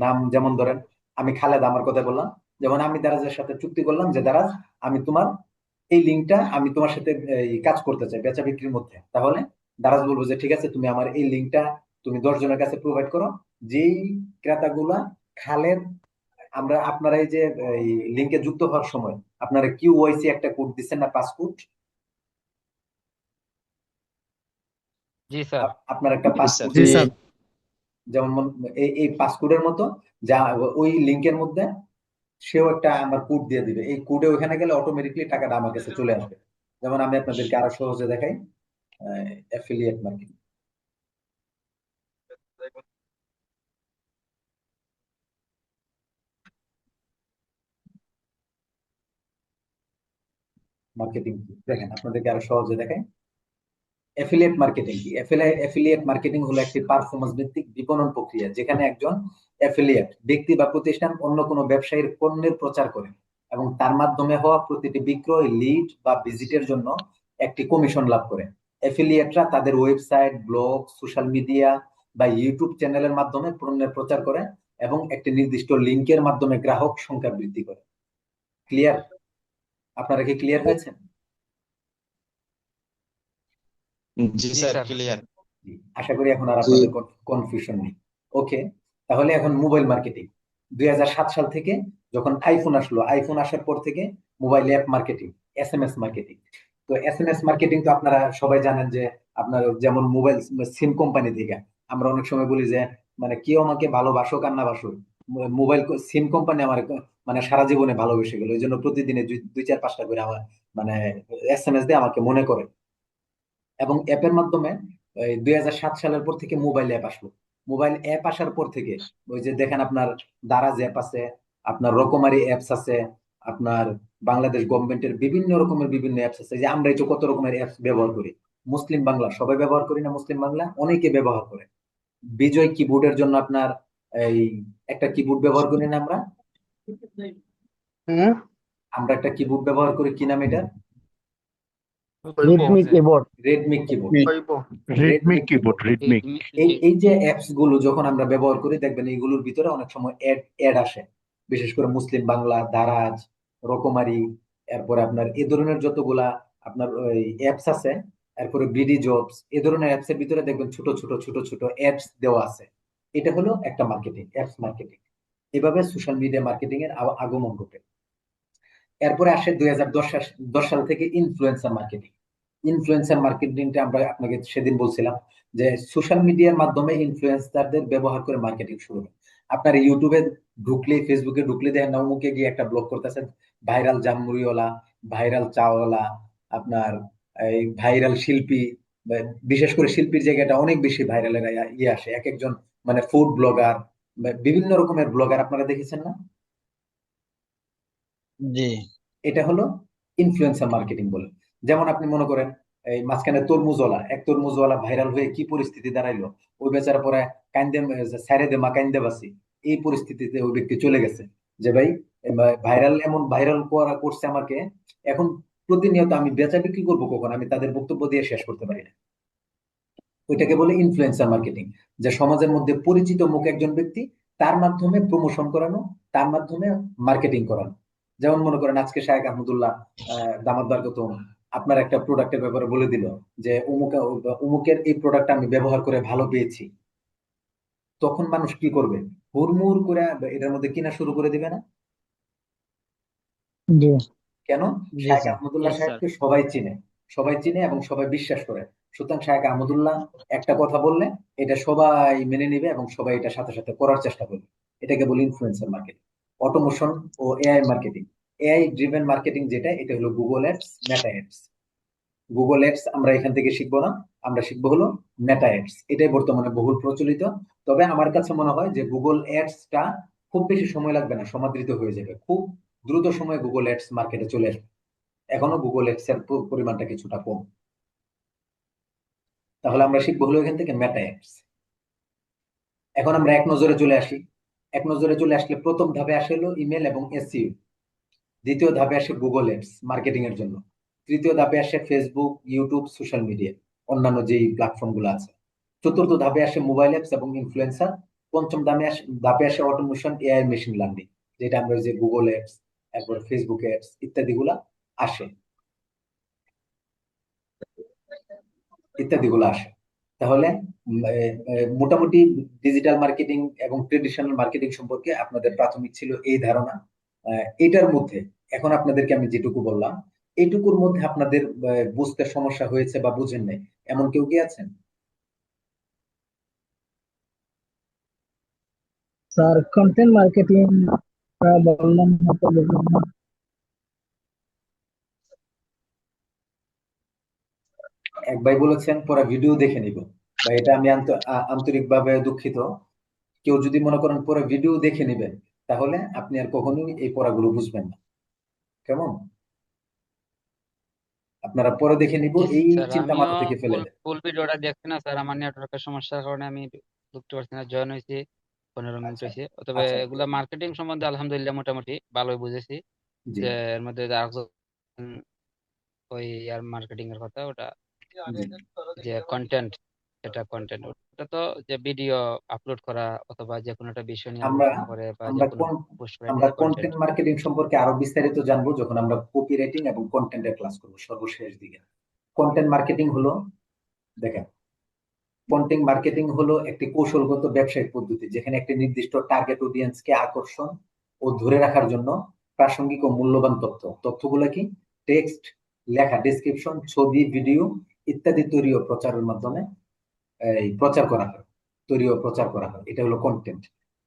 নাম যেমন ধরেন, আমি খালেদ আমার কথা বললাম, যেমন আমি দারাজের সাথে চুক্তি করলাম যে দারাজ আমি তোমার এই লিঙ্কটা আমি তোমার সাথে এই কাজ করতে চাই বেচা বিক্রির মধ্যে। তাহলে দারাজ বলবো যে ঠিক আছে, তুমি আমার এই লিঙ্কটা তুমি 10 জনের কাছে প্রোভাইড করো। যেই ক্রেতাগুলা খালেদ, আমরা আপনারা এই যে এই লিঙ্কে যুক্ত হওয়ার সময় আপনারা কিউওয়াইসি একটা কোড দিচ্ছেন না, পাসপোর্ট, জি স্যার। আপনার একটা জি স্যার। পাসপোর্ট জি স্যার। যেমন এই পাসপোর্টের মতো যা ওই লিঙ্কের মধ্যে সেও একটা আমার কোড দিয়ে দিবে। এই কোডে ওখানে গেলে অটোমেটিকলি টাকাটা আমার কাছে চলে আসবে। যেমন আমি আপনাদেরকে আরো সহজে দেখাই, অ্যাফিলিয়েট মার্কেটিং। মার্কেটিং দেখেন, আপনাদেরকে আরো সহজে দেখাই। অ্যাফিলিয়েট মার্কেটিং কি? অ্যাফিলিয়েট মার্কেটিং হলো একটি পারফরম্যান্স ভিত্তিক বিপণন প্রক্রিয়া যেখানে একজন অ্যাফিলিয়েট ব্যক্তি বা প্রতিষ্ঠান অন্য কোনো ব্যবসায়ীর পণ্যের প্রচার করে এবং তার মাধ্যমে হওয়া প্রতিটি বিক্রয়, লিড বা ভিজিটের জন্য একটি কমিশন লাভ করে। অ্যাফিলিয়েটরা তাদের ওয়েবসাইট, ব্লগ, সোশ্যাল মিডিয়া বা ইউটিউব চ্যানেলের মাধ্যমে পণ্যের প্রচার করে এবং একটি নির্দিষ্ট লিঙ্কের মাধ্যমে গ্রাহক সংখ্যা বৃদ্ধি করে। ক্লিয়ার? আপনারা কি ক্লিয়ার হয়েছেন? জি স্যার, ক্লিয়ার। জি, আশা করি এখন আর আপনাদের কনফিউশন নেই। ওকে, তাহলে এখন মোবাইল মার্কেটিং। 2007 সাল থেকে যখন আইফোন আসলো, আইফোন আসার পর থেকে mobile app marketing, SMS marketing. তো এসএমএস মার্কেটিং তো আপনারা সবাই জানেন যে আপনার যেমন মোবাইল সিম কোম্পানি থেকে আমরা অনেক সময় বলি যে মানে কেউ আমাকে ভালোবাসুক আর না বাসুক, মোবাইল সিম কোম্পানি আমার মানে সারা জীবনে ভালোবেসে গেল, এই জন্য প্রতিদিনে 2-4-5টা করে আমার মানে এসএমএস দিয়ে আমাকে মনে করে। এবং অ্যাপের মাধ্যমে 2007 সালের পর থেকে মোবাইল অ্যাপ আসলো। মোবাইল অ্যাপ আসার পর থেকে ওই যে দেখেন আপনার দারাজ অ্যাপ আছে, আপনার রকমারি অ্যাপস আছে, আপনার বাংলাদেশ গভর্নমেন্টের বিভিন্ন রকমের বিভিন্ন অ্যাপস আছে। যে আমরা এই যে কত রকমের অ্যাপস ব্যবহার করি, মুসলিম বাংলা সবাই ব্যবহার করি না? মুসলিম বাংলা অনেকে ব্যবহার করে। বিজয় কিবোর্ডের জন্য আপনার এই একটা কিবোর্ড ব্যবহার করি না আমরা? হুম, আমরা একটা কিবোর্ড ব্যবহার করি, কি নাম এটা? Redmi keyboard. Redmi keyboard. Redmi keyboard, Redmi. এই যে অ্যাপস গুলো যখন আমরা ব্যবহার করি দেখবেন এইগুলোর ভিতরে অনেক সময় অ্যাড আসে, বিশেষ করে মুসলিম বাংলা, দারাজ, রকমারি, এরপরে আপনার এই ধরনের যতগুলা আপনার ওই অ্যাপস আছে, এরপরে বিডি জবস, এই ধরনের অ্যাপস এর ভিতরে দেখবেন ছোট ছোট ছোট ছোট অ্যাডস দেওয়া আছে। এটা হলো একটা মার্কেটিং, অ্যাপস মার্কেটিং। এভাবে সোশ্যাল মিডিয়া মার্কেটিং এর আগমন ঘটে। এরপরে আসে 2010 সাল থেকে ইনফ্লুয়েন্সার মার্কেটিং। ইনফ্লুয়েন্সার মার্কেটিংটা আমরা আপনাকে সেদিন বলছিলাম যে সোশ্যাল মিডিয়ার মাধ্যমে ইনফ্লুয়েন্সারদের ব্যবহার করে মার্কেটিং শুরু হয়। আপনার ইউটিউবে ঢুকলে, ফেসবুকে ঢুকলে দেখেন না অমুকে গিয়ে একটা ব্লগ করতেছেন, ভাইরাল জামুরিওয়ালা, ভাইরাল চাওয়ালা, আপনার এই ভাইরাল শিল্পী, বিশেষ করে শিল্পীর জায়গাটা অনেক বেশি ভাইরালের ইয়ে আসে। এক একজন মানে ফুড ব্লগার, বিভিন্ন রকমের ব্লগার আপনারা দেখেছেন না? জি। এটা হলো ইনফ্লুয়েন্সার মার্কেটিং বলে। যেমন আপনি মনে করেন এই মাঝখানে তরমুজওয়ালা, এক তরমুজওয়ালা ভাইরাল হয়ে কি পরিস্থিতি দাঁড়াইলো, ওই বেচারা পরে কান্দে সাইরে দে মা কান্দে বাসি, এই পরিস্থিতিতে ওই ব্যক্তি চলে গেছে যে ভাই ভাইরাল এমন ভাইরাল করছে আমাকে, এখন প্রতিনিয়ত আমি বেচা বিক্রি করবো কখন, আমি তাদের বক্তব্য দিয়ে শেষ করতে পারি না। ওইটাকে বলে ইনফ্লুয়েন্সার মার্কেটিং, যে সমাজের মধ্যে পরিচিত মুখ একজন ব্যক্তি, তার মাধ্যমে প্রমোশন করানো, তার মাধ্যমে মার্কেটিং করানো। যেমন মনে করেন আজকে শায়েখ আহমদুল্লাহ দামাত বারকাতুহ আপনার একটা প্রোডাক্টের ব্যাপারে বলে দিল যে অমুকের এই প্রোডাক্ট আমি ব্যবহার করে ভালো পেয়েছি, তখন মানুষ কি করবে? হুড়মুড় করে এটার মধ্যে কিনা শুরু করে দিবে না? জি। কেন? জি শায়েখ স্যার। আহমদুল্লাহ সাহেবকে সবাই চিনে, সবাই চিনে এবং সবাই বিশ্বাস করে। সুতরাং শায়েখ আহমদুল্লাহ একটা কথা বললে এটা সবাই মেনে নিবে এবং সবাই এটা সাথে সাথে করার চেষ্টা করবে। এটাকে বলি ইনফ্লুয়েন্সার মার্কেটিং। অটোমোশন ও AI marketing, AI driven marketing যেটা, এটা হলো Google ads, Meta ads. Google ads আমরা এখান থেকে শিখবো না, আমরা শিখবো হলো মেটা অ্যাডস। এটাই বর্তমানে বহুল প্রচলিত। তবে আমার কাছে মনে হয় যে গুগল অ্যাডসটা খুব বেশি সময় লাগবে না, সমাদৃত হয়ে যাবে, খুব দ্রুত সময়ে গুগল অ্যাডস মার্কেটে চলে আসবে। এখনো গুগল অ্যাডস এর পরিমাণটা কিছুটা কম। তাহলে আমরা শিখবো হলো এখান থেকে মেটা অ্যাডস। এখন আমরা এক নজরে চলে আসি। এক নজরে চলে আসলে প্রথম ধাপে আসে হলো ইমেল এবং এসইও। দ্বিতীয় ধাপে আসে গুগল অ্যাডস মার্কেটিং এর জন্য। তৃতীয় ধাপে আসে ফেসবুক, ইউটিউব, সোশ্যাল মিডিয়া, অন্যান্য যেই প্ল্যাটফর্ম গুলো আছে। চতুর্থ ধাপে আসে মোবাইল অ্যাপস এবং ইনফ্লুয়েন্সার। পঞ্চম ধাপে আসে অটোমেশন, এআই, মেশিন লার্নিং, যেটা আমরা যে গুগল অ্যাডস, তারপর ফেসবুক অ্যাডস ইত্যাদি গুলা আসে, ইত্যাদি গুলো আসে। তাহলে মোটামুটি ডিজিটাল মার্কেটিং এবং ট্রেডিশনাল মার্কেটিং সম্পর্কে আপনাদের প্রাথমিক ছিল এই ধারণা। এটার মধ্যে এখন আপনাদেরকে আমি যেটুকু বললাম, এইটুকুর মধ্যে আপনাদের বুঝতে সমস্যা হয়েছে বা বুঝেন নাই এমন কেউ কি আছেন? স্যার কন্টেন্ট মার্কেটিং বললাম না তো বুঝলাম না। এক ভাই বলেছেন পরে ভিডিও দেখে নিব। বা এটা আমি আন্তরিকভাবে দুঃখিত। কেউ যদি মনে করেন পরে ভিডিও দেখে নেবেন, তাহলে আপনি আর কখনোই এই পড়াগুলো বুঝবেন না। কেমন? আপনারা পরে দেখে নিব, জি এই স্যার, চিন্তা আমিও মাথা থেকে ফেলে ফুল দেন। ফুল ভিডিওটা দেখছি না স্যার, আমার নেটওয়ার্কের সমস্যার কারণে আমি ঢুকতে পারছি না। জয়েন হয়েছি 15 মিনিট আচ্ছা হয়েছে। তবে আচ্ছা, এগুলা মার্কেটিং সম্বন্ধে আলহামদুলিল্লাহ মোটামুটি ভালোই বুঝেছি। জি যে এর মধ্যে যে আরেকজন ওই আর মার্কেটিং এর কথা, ওটা জি। যে কন্টেন্ট, এটা কন্টেন্ট, ওটা তো যে ভিডিও আপলোড করা অথবা যে কোনো একটা বিষয় নিয়ে আমরা আলোচনা করে বা যে আমরা কোনো কোন পোস্ট করা, এটা আমরা যে কন্টেন্ট। কন্টেন্ট মার্কেটিং সম্পর্কে আরো বিস্তারিত জানবো যখন আমরা কপি রাইটিং এবং কন্টেন্টের ক্লাস করবো সর্বশেষ দিকে। কন্টেন্ট মার্কেটিং হলো, দেখেন, কন্টেন্ট মার্কেটিং হলো একটি কৌশলগত ব্যবসায়িক পদ্ধতি যেখানে একটি নির্দিষ্ট টার্গেট অডিয়েন্সকে আকর্ষণ ও ধরে রাখার জন্য প্রাসঙ্গিক ও মূল্যবান তথ্যগুলো কি টেক্সট, লেখা, ডেসক্রিপশন, ছবি, ভিডিও ইত্যাদি তৈরি ও প্রচারের মাধ্যমে এই প্রচার করা হয়, তৈরি ও প্রচার করা হয়। এটা হলো কন্টেন্ট।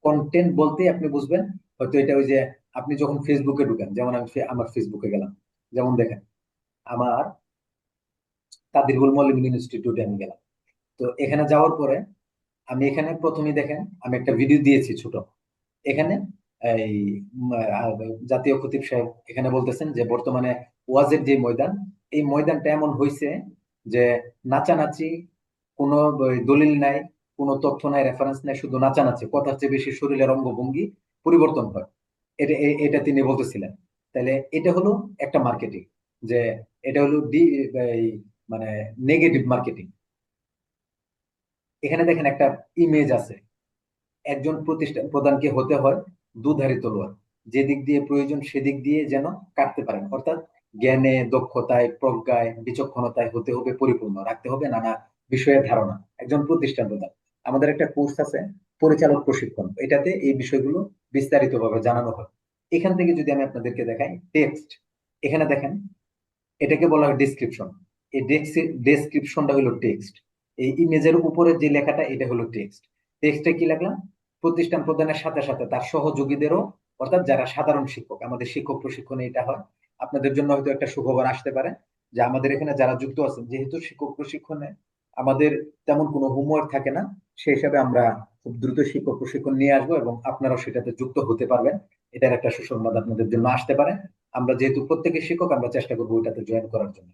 কন্টেন্ট বলতে আপনি বুঝবেন হয়তো এটা ওই যে আপনি যখন ফেসবুকে ঢুকেন, যেমন আমি আমার ফেসবুকে গেলাম, যেমন দেখেন আমার তাদিরুল মলিক ইনস্টিটিউটে আমি গেলাম। তো এখানে যাওয়ার পরে আমি এখানে প্রথমেই দেখেন আমি একটা ভিডিও দিয়েছি ছোট। এখানে এই জাতীয় খতিব সাহেব এখানে বলতেছেন যে বর্তমানে ওয়াজের যে ময়দান, এই ময়দানটা এমন হয়েছে যে নাচানাচি, কোনো দলিল নাই, কোনো তথ্য নাই, রেফারেন্স নাই, শুধু নাচানাচি, কথার চেয়ে বেশি শরীরের অঙ্গভঙ্গি পরিবর্তন হয়। এটা তিনি বলতেছিলেন। তাহলে এটা হলো একটা মার্কেটিং, যে এটা হলো মানে নেগেটিভ মার্কেটিং। এখানে দেখেন একটা ইমেজ আছে, একজন প্রতিষ্ঠান প্রধানকে হতে হয় দুধারী তলোয়ার, যেদিক দিয়ে প্রয়োজন সেদিক দিয়ে যেন কাটতে পারেন, অর্থাৎ জ্ঞানে, দক্ষতায়, প্রজ্ঞায়, বিচক্ষণতায় হতে হবে পরিপূর্ণ, রাখতে হবে নানা বিষয়ের ধারণা। একজন প্রতিষ্ঠান প্রধান, আমাদের একটা কোর্স আছে পরিচালক প্রশিক্ষণ, এটাতে এই বিষয়গুলো বিস্তারিতভাবে জানানো হয়। এখান থেকে যদি আমি আপনাদেরকে দেখাই টেক্সট, এখানে দেখেন এটাকে বলা হয় ডেসক্রিপশন। এই ডেসক্রিপশনটা হলো টেক্সট। এই ইমেজের উপরে যে লেখাটা এটা হলো টেক্সট। টেক্সটে কি লাগলাম? প্রতিষ্ঠান প্রদানের সাথে সাথে তার সহযোগীদেরও, অর্থাৎ যারা সাধারণ শিক্ষক, আমাদের শিক্ষক প্রশিক্ষণে এটা হয়। আপনাদের জন্য হয়তো একটা সুখবর আসতে পারে যে আমাদের এখানে যারা যুক্ত আছেন, যেহেতু শিক্ষক প্রশিক্ষণে আমাদের তেমন কোনো হোমওয়ার্ক থাকে না, সেই হিসাবে আমরা খুব দ্রুত শিক্ষক প্রশিক্ষণ নিয়ে আসবো এবং আপনারাও সেটাতে যুক্ত হতে পারবেন। এটার একটা সুসংবাদ আপনাদের জন্য আসতে পারে। আমরা যেহেতু প্রত্যেকের শিক্ষক, আমরা চেষ্টা করবো ওইটাতে জয়েন করার জন্য।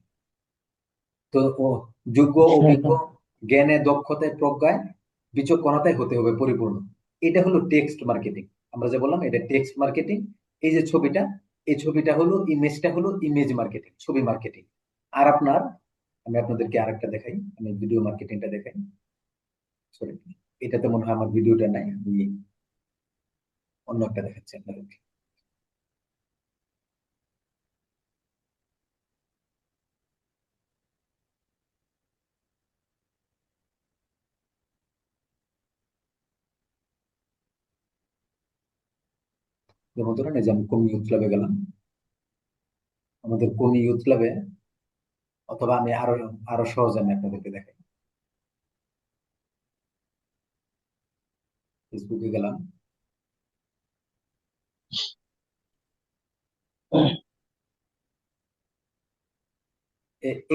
তো যোগ্য, অভিজ্ঞ, জ্ঞানে, দক্ষতায়, প্রজ্ঞায়, বিচক্ষণতায় হতে হবে পরিপূর্ণ। এটা হলো টেক্সট মার্কেটিং। আমরা যে বললাম এটা টেক্সট মার্কেটিং। এই যে ছবিটা, এই ছবিটা হলো, ইমেজটা হলো ইমেজ মার্কেটিং, ছবি মার্কেটিং। আর আপনার, আমি আপনাদেরকে আরেকটা দেখাই, আমি ভিডিও মার্কেটিংটা দেখাই। সরি, এটাতে মনে হয় আমার ভিডিওটা নাই, আমি অন্য একটা দেখাচ্ছি আপনাদেরকে। যেমন ধরেন এই যে আমি কোন ইউথ ক্লাবে গেলাম, আমাদের কোন ইউথ ক্লাবে, অথবা আমি আরো আরো সহজ আমি আপনাদেরকে দেখাই, ফেসবুকে গেলাম।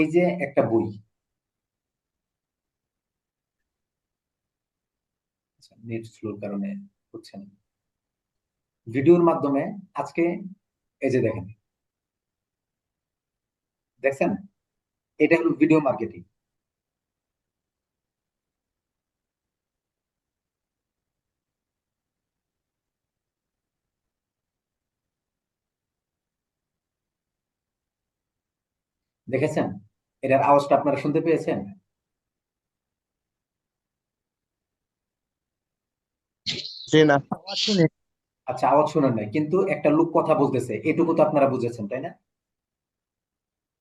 এই যে একটা বই, নেট স্লোর কারণে হচ্ছে না। ভিডিওর মাধ্যমে আজকে এই যে দেখছেন, এটা হলো ভিডিও মার্কেটিং। দেখেছেন, এটার আওয়াজটা আপনারা শুনতে পেয়েছেন? জি না। আওয়াজ শুনে আচ্ছা, আওয়াজ শুনেন নাই, কিন্তু একটা লোক কথা বলতেছে, এটুকু তো আপনারা বুঝেছেন, তাই না?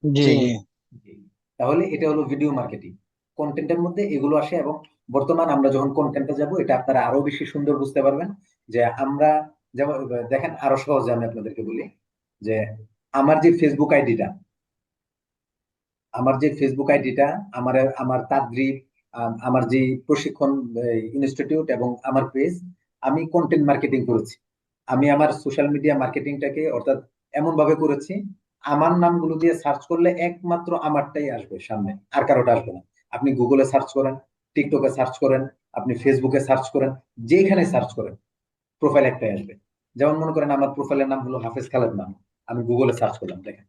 জি জি জি। তাহলে এটা হলো ভিডিও মার্কেটিং। কন্টেন্টের মধ্যে এগুলো আসে, এবং বর্তমান আমরা যখন কন্টেন্টে যাব, এটা আপনারা আরো বেশি সুন্দর বুঝতে পারবেন। যে আমরা যেমন দেখেন, আরো সহজে আমি আপনাদেরকে বলি যে আমার যে ফেসবুক আইডিটা আমার যে ফেসবুক আইডিটা আমার আমার তাদ্রিব, আমার যে প্রশিক্ষণ ইনস্টিটিউট এবং আমার পেজ, আমি কন্টেন্ট মার্কেটিং করেছি। আমি আমার সোশ্যাল মিডিয়া মার্কেটিংটাকে অর্থাৎ এমন ভাবে করেছি, আমার নামগুলো দিয়ে সার্চ করলে একমাত্র আমারটাই আসবে সামনে, আর কারোটা আসবে না। আপনি গুগলে সার্চ করেন, টিকটকে সার্চ করেন, আপনি ফেসবুকে সার্চ করেন, যেখানে সার্চ করেন প্রোফাইল একটাই আসবে। যেমন মনে করেন আমার প্রোফাইলের নাম হলো হাফেজ খালেদ নাম, আমি গুগলে সার্চ করলাম, দেখেন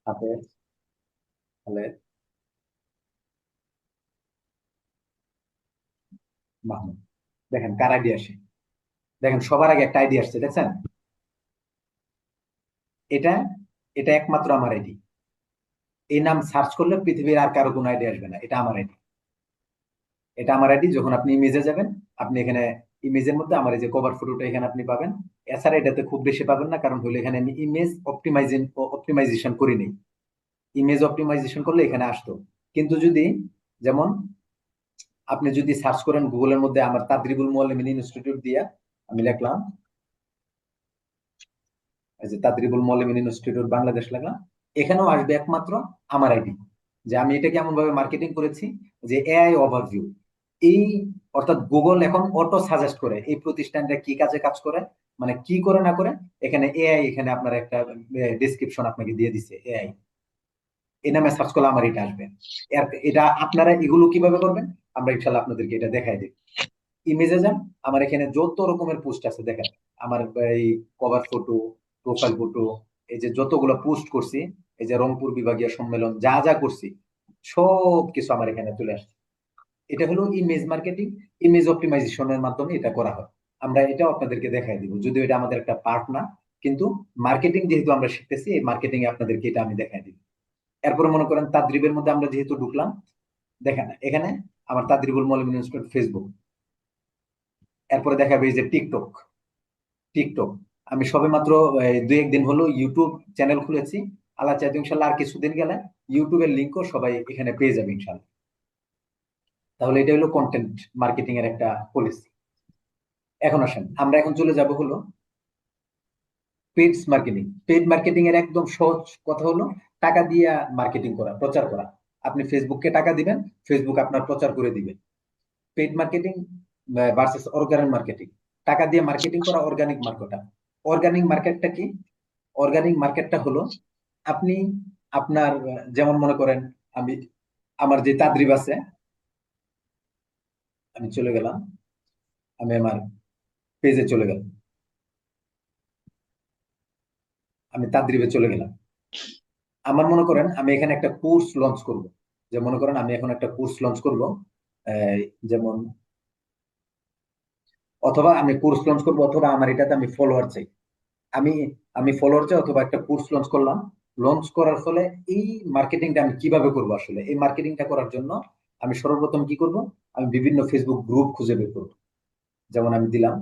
হাফেজ খালেদ মাহমুদ, দেখেন কার আইডি আসে। দেখেন সবার আগে একটা আইডি আসছে, দেখছেন? এটা এটা একমাত্র আমার আইডি। এই নাম সার্চ করলে পৃথিবীর আর কারো কোনো আইডি আসবে না, এটা আমার আইডি। এটা আমার আইডি। যখন আপনি ইমেজে যাবেন, আপনি এখানে ইমেজের মধ্যে আমার এই যে কভার ফটোটা এখানে আপনি পাবেন। এছাড়া এটাতে খুব বেশি পাবেন না, কারণ হলো এখানে আমি ইমেজ অপটিমাইজেশন করি নেই। ইমেজ অপটিমাইজেশন করলে এখানে আসতো। কিন্তু যদি যেমন আপনি যদি সার্চ করেন গুগলের মধ্যে আমার তাদরিবুল মুআল্লিমিন ইনস্টিটিউট দিয়া, আমি লিখলাম এই যে তাদরিবুল মুআল্লিমিন ইনস্টিটিউট বাংলাদেশ লিখলাম, এখানেও আসবে একমাত্র আমার আইডি। যে আমি এটাকে এমন ভাবে মার্কেটিং করেছি যে এআই ওভারভিউ, এই অর্থাৎ গুগল এখন অটো সাজেস্ট করে এই প্রতিষ্ঠানটা কি কাজে কাজ করে, মানে কি করে না করে। এখানে এআই, এখানে আপনার একটা ডেসক্রিপশন আপনাকে দিয়ে দিছে এআই, এই নামে সার্চ করলে আমার এটা আসবে। এটা আপনারা এগুলো কিভাবে করবেন আমরা ইনশাল্লাহ আপনাদেরকে এটা দেখাই দিই। ইমেজে যান, আমার এখানে যত রকমের পোস্ট আছে দেখেন, আমার এই কভার ফটো, প্রোফাইল ফটো, এই যে যতগুলো পোস্ট করছি, এই যে রংপুর বিভাগীয় সম্মেলন যা যা করছি, সব কিছু আমার এখানে চলে আসছে। এটা হলো ইমেজ মার্কেটিং। ইমেজ অপটিমাইজেশনের মাধ্যমে এটা করা হয়। আমরা এটা আপনাদেরকে দেখাই দিব, যদিও এটা আমাদের একটা পার্ট না, কিন্তু মার্কেটিং যেহেতু আমরা শিখতেছি, এই মার্কেটিং এ আপনাদেরকে এটা আমি দেখাই দিব। এরপরে মনে করেন তাদরিবের মধ্যে আমরা যেহেতু ঢুকলাম, দেখেন এখানে আমার তাদরিবুল মুআল্লিমিন ইনস্টিটিউট ফেসবুক। এরপরে দেখাবে এই যে টিকটক। টিকটক আমি সবেমাত্র দুই একদিন হলো ইউটিউব চ্যানেল খুলেছি। আল্লাহ চাইতে ইনশাল্লাহ আর কিছুদিন গেলে ইউটিউবের লিঙ্কও সবাই এখানে পেয়ে যাবে ইনশাল্লাহ। তাহলে এটা হলো কন্টেন্ট মার্কেটিং এর একটা পলিসি। এখন আসেন, আমরা এখন চলে যাব হলো পেইড মার্কেটিং। পেইড মার্কেটিং এর একদম সহজ কথা হলো টাকা দিয়ে মার্কেটিং করা, প্রচার করা। আপনি ফেসবুককে টাকা দিবেন, ফেসবুক আপনার প্রচার করে দিবে। Paid marketing versus organic marketing. টাকা দিয়ে মার্কেটিং করা অর্গানিক মার্কেটটা। অর্গানিক মার্কেটটা কি? অর্গানিক মার্কেটটা হলো আপনি আপনার যেমন মনে করেন আমি আমার যে তাদরিব আছে, আমি চলে গেলাম, আমি আমার পেজে চলে গেলাম, আমি তাদরিবে চলে গেলাম। আমার মনে করেন আমি এখানে একটা কোর্স লঞ্চ করব। যে মনে করেন আমি এখন একটা কোর্স লঞ্চ করব, যেমন অথবা আমি কোর্স লঞ্চ করব, অথবা আমার এটাতে আমি ফলোয়ার চাই। আমি আমি ফলোয়ার চাই, অথবা একটা কোর্স লঞ্চ করলাম। লঞ্চ করার ফলে এই মার্কেটিংটা আমি কিভাবে করব? আসলে এই মার্কেটিংটা করার জন্য আমি সর্বপ্রথম কি করব? আমি বিভিন্ন ফেসবুক গ্রুপ খুঁজে বের করব। যেমন আমি দিলাম,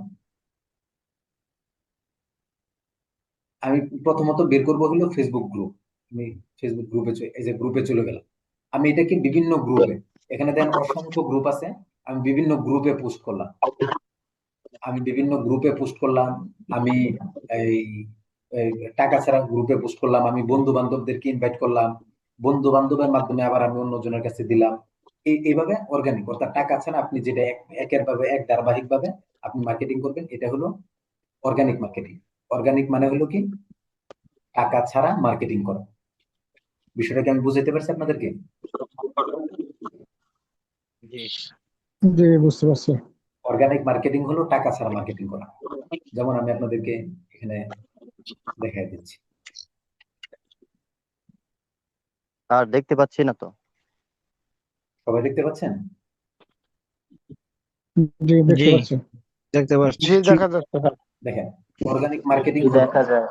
আমি প্রথমত বের করব হলো ফেসবুক গ্রুপ। আমি ফেসবুক গ্রুপে এই যে গ্রুপে চলে গেলাম। আমি এটাকে বিভিন্ন গ্রুপে, এখানে দেন অসংখ্য গ্রুপ আছে, আমি বিভিন্ন গ্রুপে পোস্ট করলাম। আমি বিভিন্ন গ্রুপে পোস্ট করলাম। আমি এই এই টাকা ছাড়া গ্রুপে পোস্ট করলাম। আমি বন্ধু বান্ধবদেরকে ইনভাইট করলাম, বন্ধু বান্ধবের মাধ্যমে আবার আমি অন্যজনের কাছে দিলাম। এইভাবে অর্গানিক, অর্থাৎ টাকা ছাড়া আপনি যেটা একের ভাবে এক ধারাবাহিক ভাবে আপনি মার্কেটিং করবেন, এটা হলো অর্গানিক মার্কেটিং। অর্গানিক মানে হলো কি? টাকা ছাড়া মার্কেটিং করা। বিষয়টা কি আমি বুঝাইতে পারছি আপনাদেরকে? জি বুঝতে পারছি। অর্গানিক মার্কেটিং হলো টাকা ছাড়া মার্কেটিং করা। যেমন আমি আপনাদেরকে এখানে দেখাই দিচ্ছি। আর দেখতে পাচ্ছি না তো। সবাই দেখতে পাচ্ছেন? জি, দেখতে জি পাচ্ছি। দেখতে পাচ্ছি। জি দেখা যাচ্ছে স্যার। দেখেন, অর্গানিক মার্কেটিং কি হলো দেখা যায়?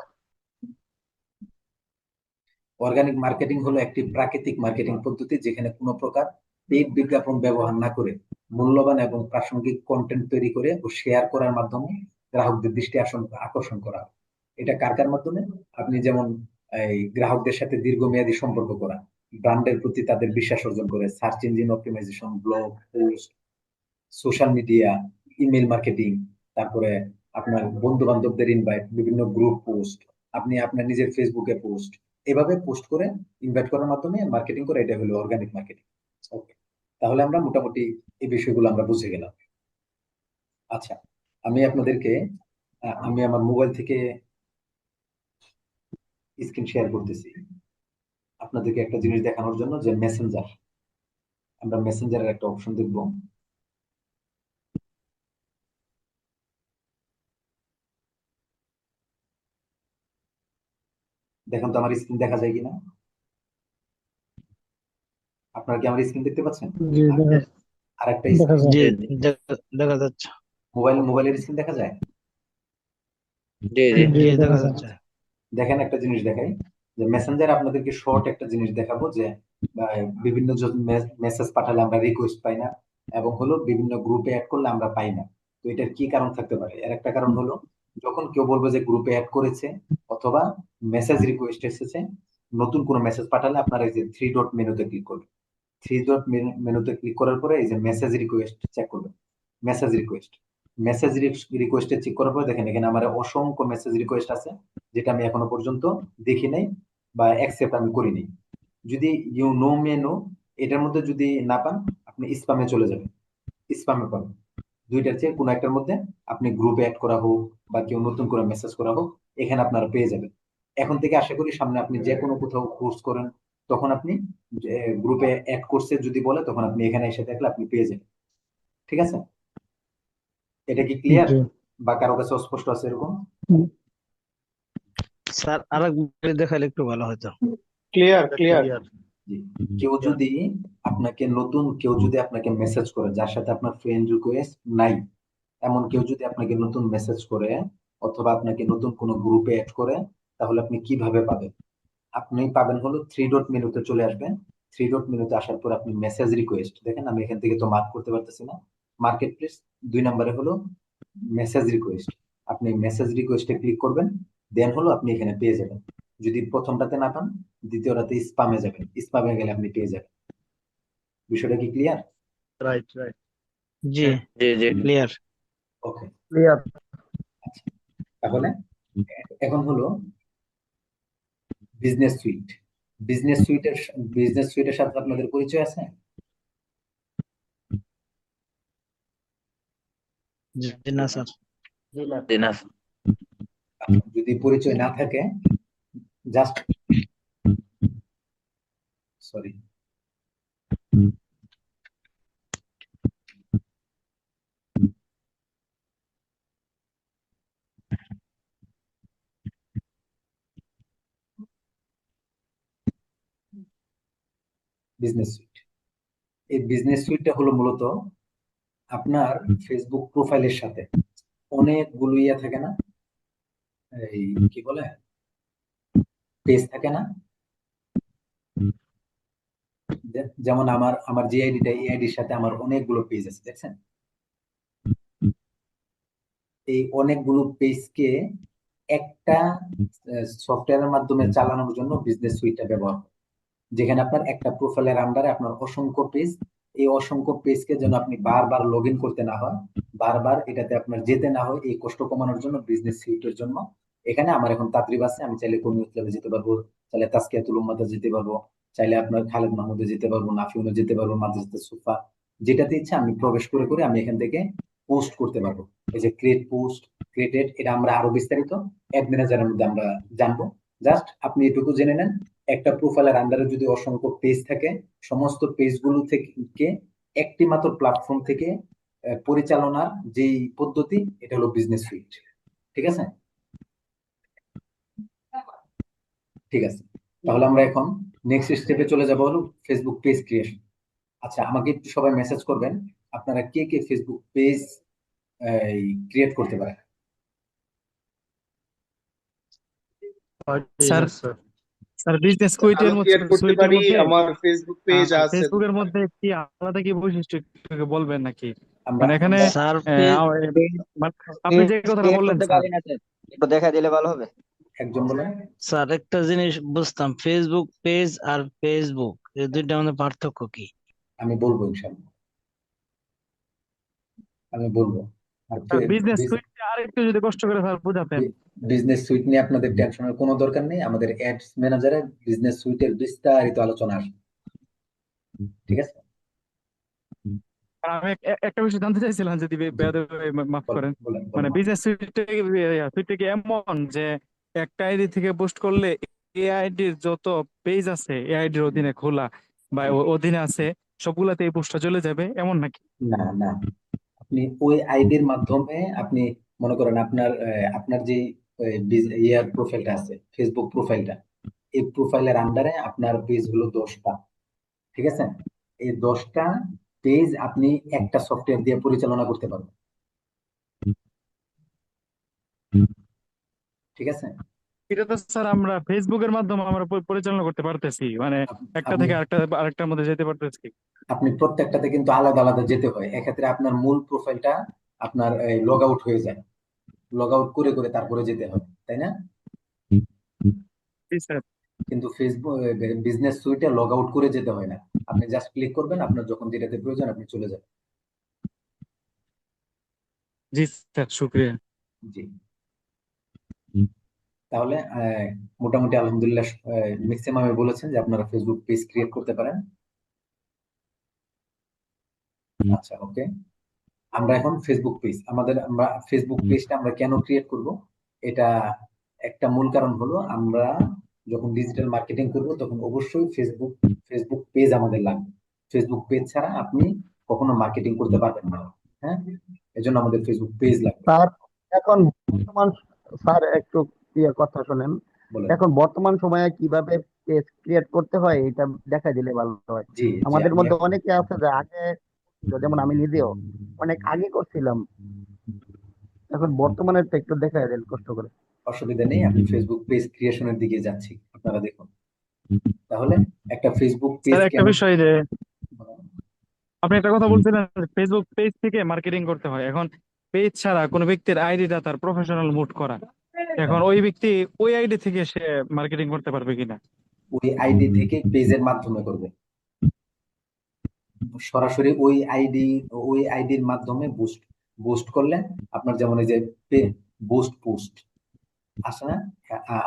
অর্গানিক মার্কেটিং হলো একটি প্রাকৃতিক মার্কেটিং পদ্ধতি যেখানে কোনো প্রকার পেইড বিজ্ঞাপন ব্যবহার না করে মূল্যবান এবং প্রাসঙ্গিক কন্টেন্ট তৈরি করে ও শেয়ার করার মাধ্যমে গ্রাহকদের দৃষ্টি আকর্ষণ করা হয়। এটা কার কার মাধ্যমে? আপনি যেমন এই গ্রাহকদের সাথে দীর্ঘমেয়াদী সম্পর্ক করা, ব্র্যান্ডের প্রতি তাদের বিশ্বাস অর্জন করে, search engine optimisation, blog post, social media, email marketing, তারপরে আপনার বন্ধু বান্ধবদের ইনভাইট, বিভিন্ন গ্রুপ পোস্ট, আপনি আপনার নিজের ফেসবুকে পোস্ট, এভাবে পোস্ট করে ইনভাইট করার মাধ্যমে মার্কেটিং করে, এটা হলো অর্গানিক মার্কেটিং। ওকে, তাহলে আমরা মোটামুটি এই বিষয়গুলো আমরা বুঝে গেলাম। আচ্ছা, আমি আপনাদেরকে আমি আমার মোবাইল থেকে স্ক্রিন শেয়ার করতেছি আপনাদেরকে একটা জিনিস দেখানোর জন্য, যে মেসেঞ্জার, আমরা মেসেঞ্জারের একটা অপশন দেখবো। দেখুন তো আমার স্ক্রিন দেখা যায় কিনা, আপনারা কি আমার স্ক্রিন দেখতে পাচ্ছেন? জি, আর একটা দেখা যায়। জি দেখা যাচ্ছে। মোবাইলের স্ক্রিন দেখা যায়। জি জি, জি দেখা দেখা যায়। যাচ্ছে। দেখেন, একটা জিনিস দেখাই, যে মেসেঞ্জার আপনাদেরকে শর্ট একটা জিনিস দেখাবো, যে বিভিন্ন মেসেজ পাঠালে আমরা রিকোয়েস্ট পাই না, এবং হলো বিভিন্ন গ্রুপে অ্যাড করলে আমরা পাই না। তো এটার কি কারণ থাকতে পারে? এর একটা কারণ হলো, যখন কেউ বলবে যে গ্রুপে অ্যাড করেছে অথবা মেসেজ রিকোয়েস্ট এসেছে, নতুন কোনো মেসেজ পাঠালে আপনারা এই যে থ্রি ডট মেনুতে ক্লিক করবেন। থ্রি ডট মেনুতে ক্লিক করার পরে এই যে মেসেজ রিকোয়েস্ট চেক করবেন। মেসেজ রিকোয়েস্টে চেক করার পরে দেখেন এখানে আমার অসংখ্য মেসেজ রিকোয়েস্ট আছে, যেটা আমি এখনো পর্যন্ত দেখি নাই বা অ্যাকসেপ্ট আমি করিনি। যদি ইউ নো মে নো এটার মধ্যে যদি না পান, আপনি স্প্যামে চলে যাবেন, স্প্যামে পাবেন। দুইটার চেয়ে কোনো একটার মধ্যে আপনি গ্রুপে অ্যাড করা হোক বা কেউ নতুন করে মেসেজ করা হোক, এখানে আপনারা পেয়ে যাবেন। এখন থেকে আশা করি সামনে আপনি যে কোনো কোথাও কোর্স করেন, তখন আপনি গ্রুপে অ্যাড করছে যদি বলে, তখন আপনি এখানে এসে দেখলে আপনি পেয়ে যাবেন। ঠিক আছে? এটা কি ক্লিয়ার, জি, বা কারো কাছে অস্পষ্ট আছে এরকম? স্যার আরেকবার দেখালে একটু ভালো হতো। ক্লিয়ার জি। কেউ যদি আপনাকে মেসেজ করে যার সাথে আপনার ফ্রেন্ড রিকোয়েস্ট নাই, এমন কেউ যদি আপনাকে নতুন মেসেজ করে অথবা আপনাকে নতুন কোনো গ্রুপে অ্যাড করে, তাহলে আপনি কিভাবে পাবেন? আপনি পাবেন হলো থ্রি ডট মেনুতে চলে আসবেন। থ্রি ডট মেনুতে আসার পর আপনি মেসেজ রিকোয়েস্ট দেখেন, আমি এখান থেকে তো মার্ক করতে পারতেছি না, মার্কেট প্লেস 2 নম্বরে হলো মেসেজ রিকোয়েস্ট। আপনি মেসেজ রিকোয়েস্টে ক্লিক করবেন, দেন হলো আপনি এখানে পেয়ে যাবেন। যদি প্রথমটাতে না পান, দ্বিতীয়টাতে স্প্যামে যাবেন, স্প্যামে গেলে আপনি পেয়ে যাবেন। বিষয়টা কি ক্লিয়ার? রাইট জি জি ক্লিয়ার। ওকে, ক্লিয়ার। তাহলে এখন হলো বিজনেস সুইট। বিজনেস সুইটের সাথে আপনাদের পরিচয় আছে? জি না স্যার। যদি পরিচয় না থাকে, জাস্ট সরি, বিজনেস সুইট। এই বিজনেস সুইটটা হলো মূলত আপনার ফেসবুক প্রোফাইলের সাথে অনেকগুলো ইয়ে থাকে না, এই কি বলে, পেজ থাকে না? যেমন আমার যে আইডিটা, এই আইডির সাথে আমার অনেকগুলো পেজ আছে, দেখছেন? এই অনেকগুলো পেজকে একটা সফটওয়্যারের মাধ্যমে চালানোর জন্য বিজনেস সুইটটা ব্যবহার হয়, যেখানে আপনার একটা প্রোফাইলের আন্ডারে আপনার অসংখ্য পেজ, এই অসংখ্য পেজকে যেন আপনি বারবার লগ ইন করতে না হয়, বারবার এটাতে আপনার যেতে না হয়, এই কষ্ট কমানোর জন্য বিজনেস সুইটের জন্য এখানে আমার এখন তাদরিব আছে, আমি চাইলে কর্মী ক্লাবে যেতে পারবো, চাইলে তাসকিয়াতুল উম্মাতে যেতে পারবো, চাইলে আপনার খালেদ মাহমুদে যেতে পারবো, নাফিউনে যেতে পারবো, মাদ্রাসাতে সুফা, যেটাতে ইচ্ছা আমি প্রবেশ করে করে আমি এখান থেকে পোস্ট করতে পারবো। এই যে ক্রিয়েট পোস্ট, ক্রিয়েটেড, এটা আমরা আরো বিস্তারিত অ্যাড ম্যানেজারের মধ্যে আমরা জানবো। জাস্ট আপনি এটুকু জেনে নেন, একটা প্রোফাইলের আন্ডারে যদি অসংখ্য পেজ থাকে, সমস্ত পেজগুলো থেকে একটি মাত্র প্ল্যাটফর্ম থেকে পরিচালনার যেই পদ্ধতি, এটা হলো বিজনেস সুইট। ঠিক আছে, ঠিক আছে। তাহলে আমরা এখন নেক্সট স্টেপে চলে যাব, হলো ফেসবুক পেজ ক্রিয়েশন। আচ্ছা, আমাকে একটু সবাই মেসেজ করবেন আপনারা কে কে ফেসবুক পেজ ক্রিয়েট করতে পারেন। স্যার স্যার বিজনেস আমি ক্রিয়েট করতে সুইটের পারি, মধ্যে আমার ফেসবুক পেজ আছে। ফেসবুকের মধ্যে কি আলাদা কি বৈশিষ্ট্য একটু বলবেন নাকি? আমরা মানে এখানে স্যার মানে আপনি যে কথাটা বললেন স্যার, একটু দেখা দিলে ভালো হবে। একজন বলেন। স্যার একটা জিনিস বুঝতাম, ফেসবুক পেজ আর ফেসবুক এই দুইটার মধ্যে পার্থক্য কি? আমি বলবো ইনশাল্লাহ, আমি বলবো। আর বিজনেস সুইট আর একটু যদি কষ্ট করে স্যার বোঝাতেন। বিজনেস সুইট নিয়ে আপনাদের টেনশনের কোনো দরকার নেই, আমাদের অ্যাডস ম্যানেজারে বিজনেস সুইটের বিস্তারিত আলোচনা আসবে। ঠিক আছে, আর আমি একটা বিষয় জানতে চাইছিলাম, যদি মাফ করেন। বলেন মানে বলেন। বিজনেস সুইটটা কি এমন যে একটা আইডি থেকে পোস্ট করলে এই আইডির যত পেজ আছে এই আইডির অধীনে খোলা বা অধীনে আছে সবগুলাতে এই পোস্টটা চলে যাবে, এমন নাকি? না না, আপনি ওই আইডির মাধ্যমে আপনি মনে করেন আপনার আপনার যে ইয়ার প্রোফাইলটা আছে, ফেসবুক প্রোফাইলটা, এই প্রোফাইলের আন্ডারে আপনার পেজ হলো 10টা। ঠিক আছে, এই 10টা পেজ আপনি একটা সফটওয়্যার দিয়ে পরিচালনা করতে পারবেন। ঠিক আছে, এটা তো স্যার আমরা ফেসবুকের মাধ্যমে আমরা পরিচালনা করতে পারতেছি, মানে একটা আপনি থেকে আরেকটার মধ্যে যেতে পারতেছি। আপনি প্রত্যেকটাতে কিন্তু আলাদা আলাদা যেতে হয়। এক্ষেত্রে আপনার মূল প্রোফাইলটা আপনার লগ আউট হয়ে যায়, লগ আউট করে করে তারপরে যেতে হয়, তাই না? জি স্যার। কিন্তু ফেসবুক বিজনেস সুইটে লগ আউট করে যেতে হয় না, আপনি জাস্ট ক্লিক করবেন, আপনার যখন যেটাতে প্রয়োজন আপনি চলে যাবেন। জি স্যার, শুক্রিয়া। জি, তাহলে মোটামুটি আলহামদুলিল্লাহ ম্যাক্সিমামে বলেছেন যে আপনারা ফেসবুক পেজ ক্রিয়েট করতে পারেন। আচ্ছা, ওকে। আমরা এখন ফেসবুক পেজ, আমরা ফেসবুক পেজটা আমরা কেন ক্রিয়েট করব, এটা একটা মূল কারণ হলো, আমরা যখন ডিজিটাল মার্কেটিং করব তখন অবশ্যই ফেসবুক পেজ আমাদের লাগবে। ফেসবুক পেজ ছাড়া আপনি কখনো মার্কেটিং করতে পারবেন না। হ্যাঁ, এজন্য আমাদের ফেসবুক পেজ লাগবে। স্যার এখন বর্তমান, স্যার একটু কথা শুনেন। বলেন। এখন বর্তমান সময়ে কিভাবে পেজ ক্রিয়েট করতে হয় এটা দেখা দিলে ভালো হয়। জি জি, আমাদের আমি মধ্যে অনেকে আছে যে আগে, যেমন আমি নিজেও অনেক আগে করছিলাম, এখন বর্তমানে একটু দেখা দেন কষ্ট করে। অসুবিধা নেই, আমি ফেসবুক পেজ ক্রিয়েশনের দিকে যাচ্ছি, আপনারা দেখুন। তাহলে একটা ফেসবুক পেজ স্যার একটা কেন, বিষয় যে আপনি একটা কথা বলছিলেন, ফেসবুক পেজ থেকে মার্কেটিং করতে হয়। এখন পেজ ছাড়া কোনো ব্যক্তির আইডিটা তার প্রফেশনাল মুড করা, এখন ওই ব্যক্তি ওই আইডি থেকে সে মার্কেটিং করতে পারবে কিনা? ওই আইডি থেকে পেজের মাধ্যমে করবে, সরাসরি ওই আইডির মাধ্যমে বুস্ট বুস্ট করলে আপনার, যেমন এই যে বুস্ট পোস্ট আসে না,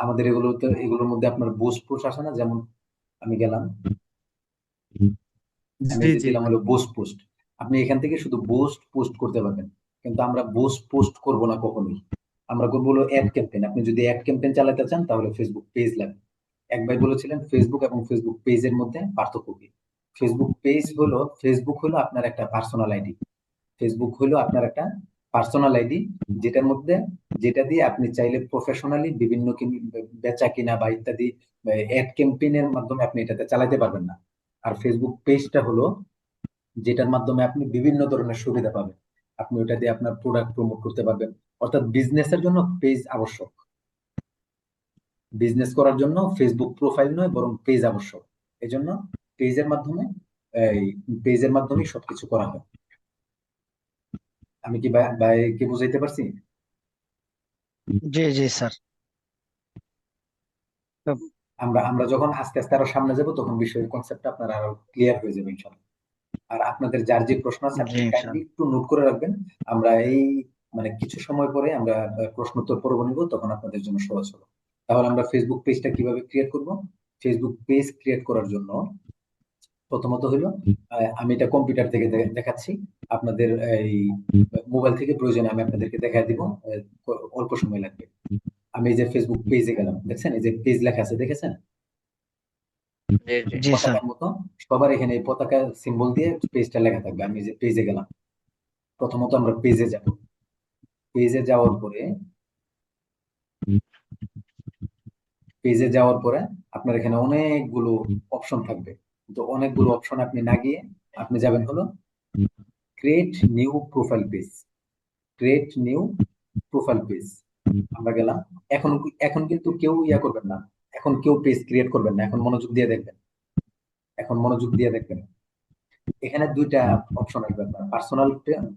আমাদের এগুলোর মধ্যে আপনার বুস্ট পোস্ট আসে না, যেমন আমি গেলাম, আমি জি যে জি। দিলাম হলো বুস্ট পোস্ট, আপনি এখান থেকে শুধু বুস্ট পোস্ট করতে পারবেন। কিন্তু আমরা বুস্ট পোস্ট করব না কখনোই, আমরা করবো হলো অ্যাড ক্যাম্পেইন। আপনি যদি অ্যাড ক্যাম্পেইন চালাতে চান তাহলে ফেসবুক পেজ লাগবে। এক ভাই বলেছিলেন ফেসবুক এবং ফেসবুক পেজের মধ্যে পার্থক্য কি। ফেসবুক হলো আপনার একটা পার্সোনাল আইডি। ফেসবুক হলো আপনার একটা পার্সোনাল আইডি, যেটা দিয়ে আপনি চাইলে প্রফেশনালি বিভিন্ন বেচা কিনা বা ইত্যাদি অ্যাড ক্যাম্পেইনের মাধ্যমে আপনি এটাতে চালাতে পারবেন না। আর ফেসবুক পেজটা হলো যেটার মাধ্যমে আপনি বিভিন্ন ধরনের সুবিধা পাবেন, আপনি ওটা দিয়ে আপনার প্রোডাক্ট প্রমোট করতে পারবেন। অর্থাৎ বিজনেসের জন্য পেজ আবশ্যক, বিজনেস করার জন্য ফেসবুক প্রোফাইল নয় বরং পেজ আবশ্যক। এই জন্য পেজের মাধ্যমে এই পেজের মাধ্যমেই সবকিছু করা হয়। আমি কি ভাইকে বুঝাইতে পারছি? জি জি স্যার। আমরা আমরা যখন আস্তে আস্তে আরো সামনে যাব তখন বিষয়ের কনসেপ্টটা আপনার আরো ক্লিয়ার হয়ে যাবে ইনশাআল্লাহ। আর আপনাদের যার যে প্রশ্ন আছে আপনি জি কাইন্ডলি ইনশাআল্লাহ। একটু নোট করে রাখবেন। আমরা মানে কিছু সময় পরে আমরা প্রশ্নোত্তর পর্ব নিব, তখন আপনাদের জন্য সহজ হবে। তাহলে আমরা ফেসবুক পেজটা কিভাবে ক্রিয়েট করব? ফেসবুক পেজ ক্রিয়েট করার জন্য প্রথমত হলো, আমি এটা কম্পিউটার থেকে দেখাচ্ছি, আপনাদের এই মোবাইল থেকে প্রয়োজনে আমি আপনাদেরকে দেখাই দিব, অল্প সময় লাগবে। আমি এই যে ফেসবুক পেজে গেলাম, দেখছেন এই যে পেজ লেখা আছে, দেখেছেন জি স্যার। পতাকার মতো, সবার এখানে এই পতাকা সিম্বল দিয়ে পেজটা লেখা থাকবে। আমি যে পেজে গেলাম, প্রথমত আমরা পেজে যাব। পেজে যাওয়ার পরে আপনার এখানে অনেকগুলো অপশন থাকবে, তো অনেকগুলো অপশন আপনি না গিয়ে আপনি যাবেন হলো create new profile page. Create new profile page আমরা গেলাম। এখন কিন্তু কেউ করবেন না, এখন কেউ পেজ ক্রিয়েট করবেন না, এখন মনোযোগ দিয়ে দেখবেন। এখানে দুইটা অপশন আসবে আপনার, পার্সোনাল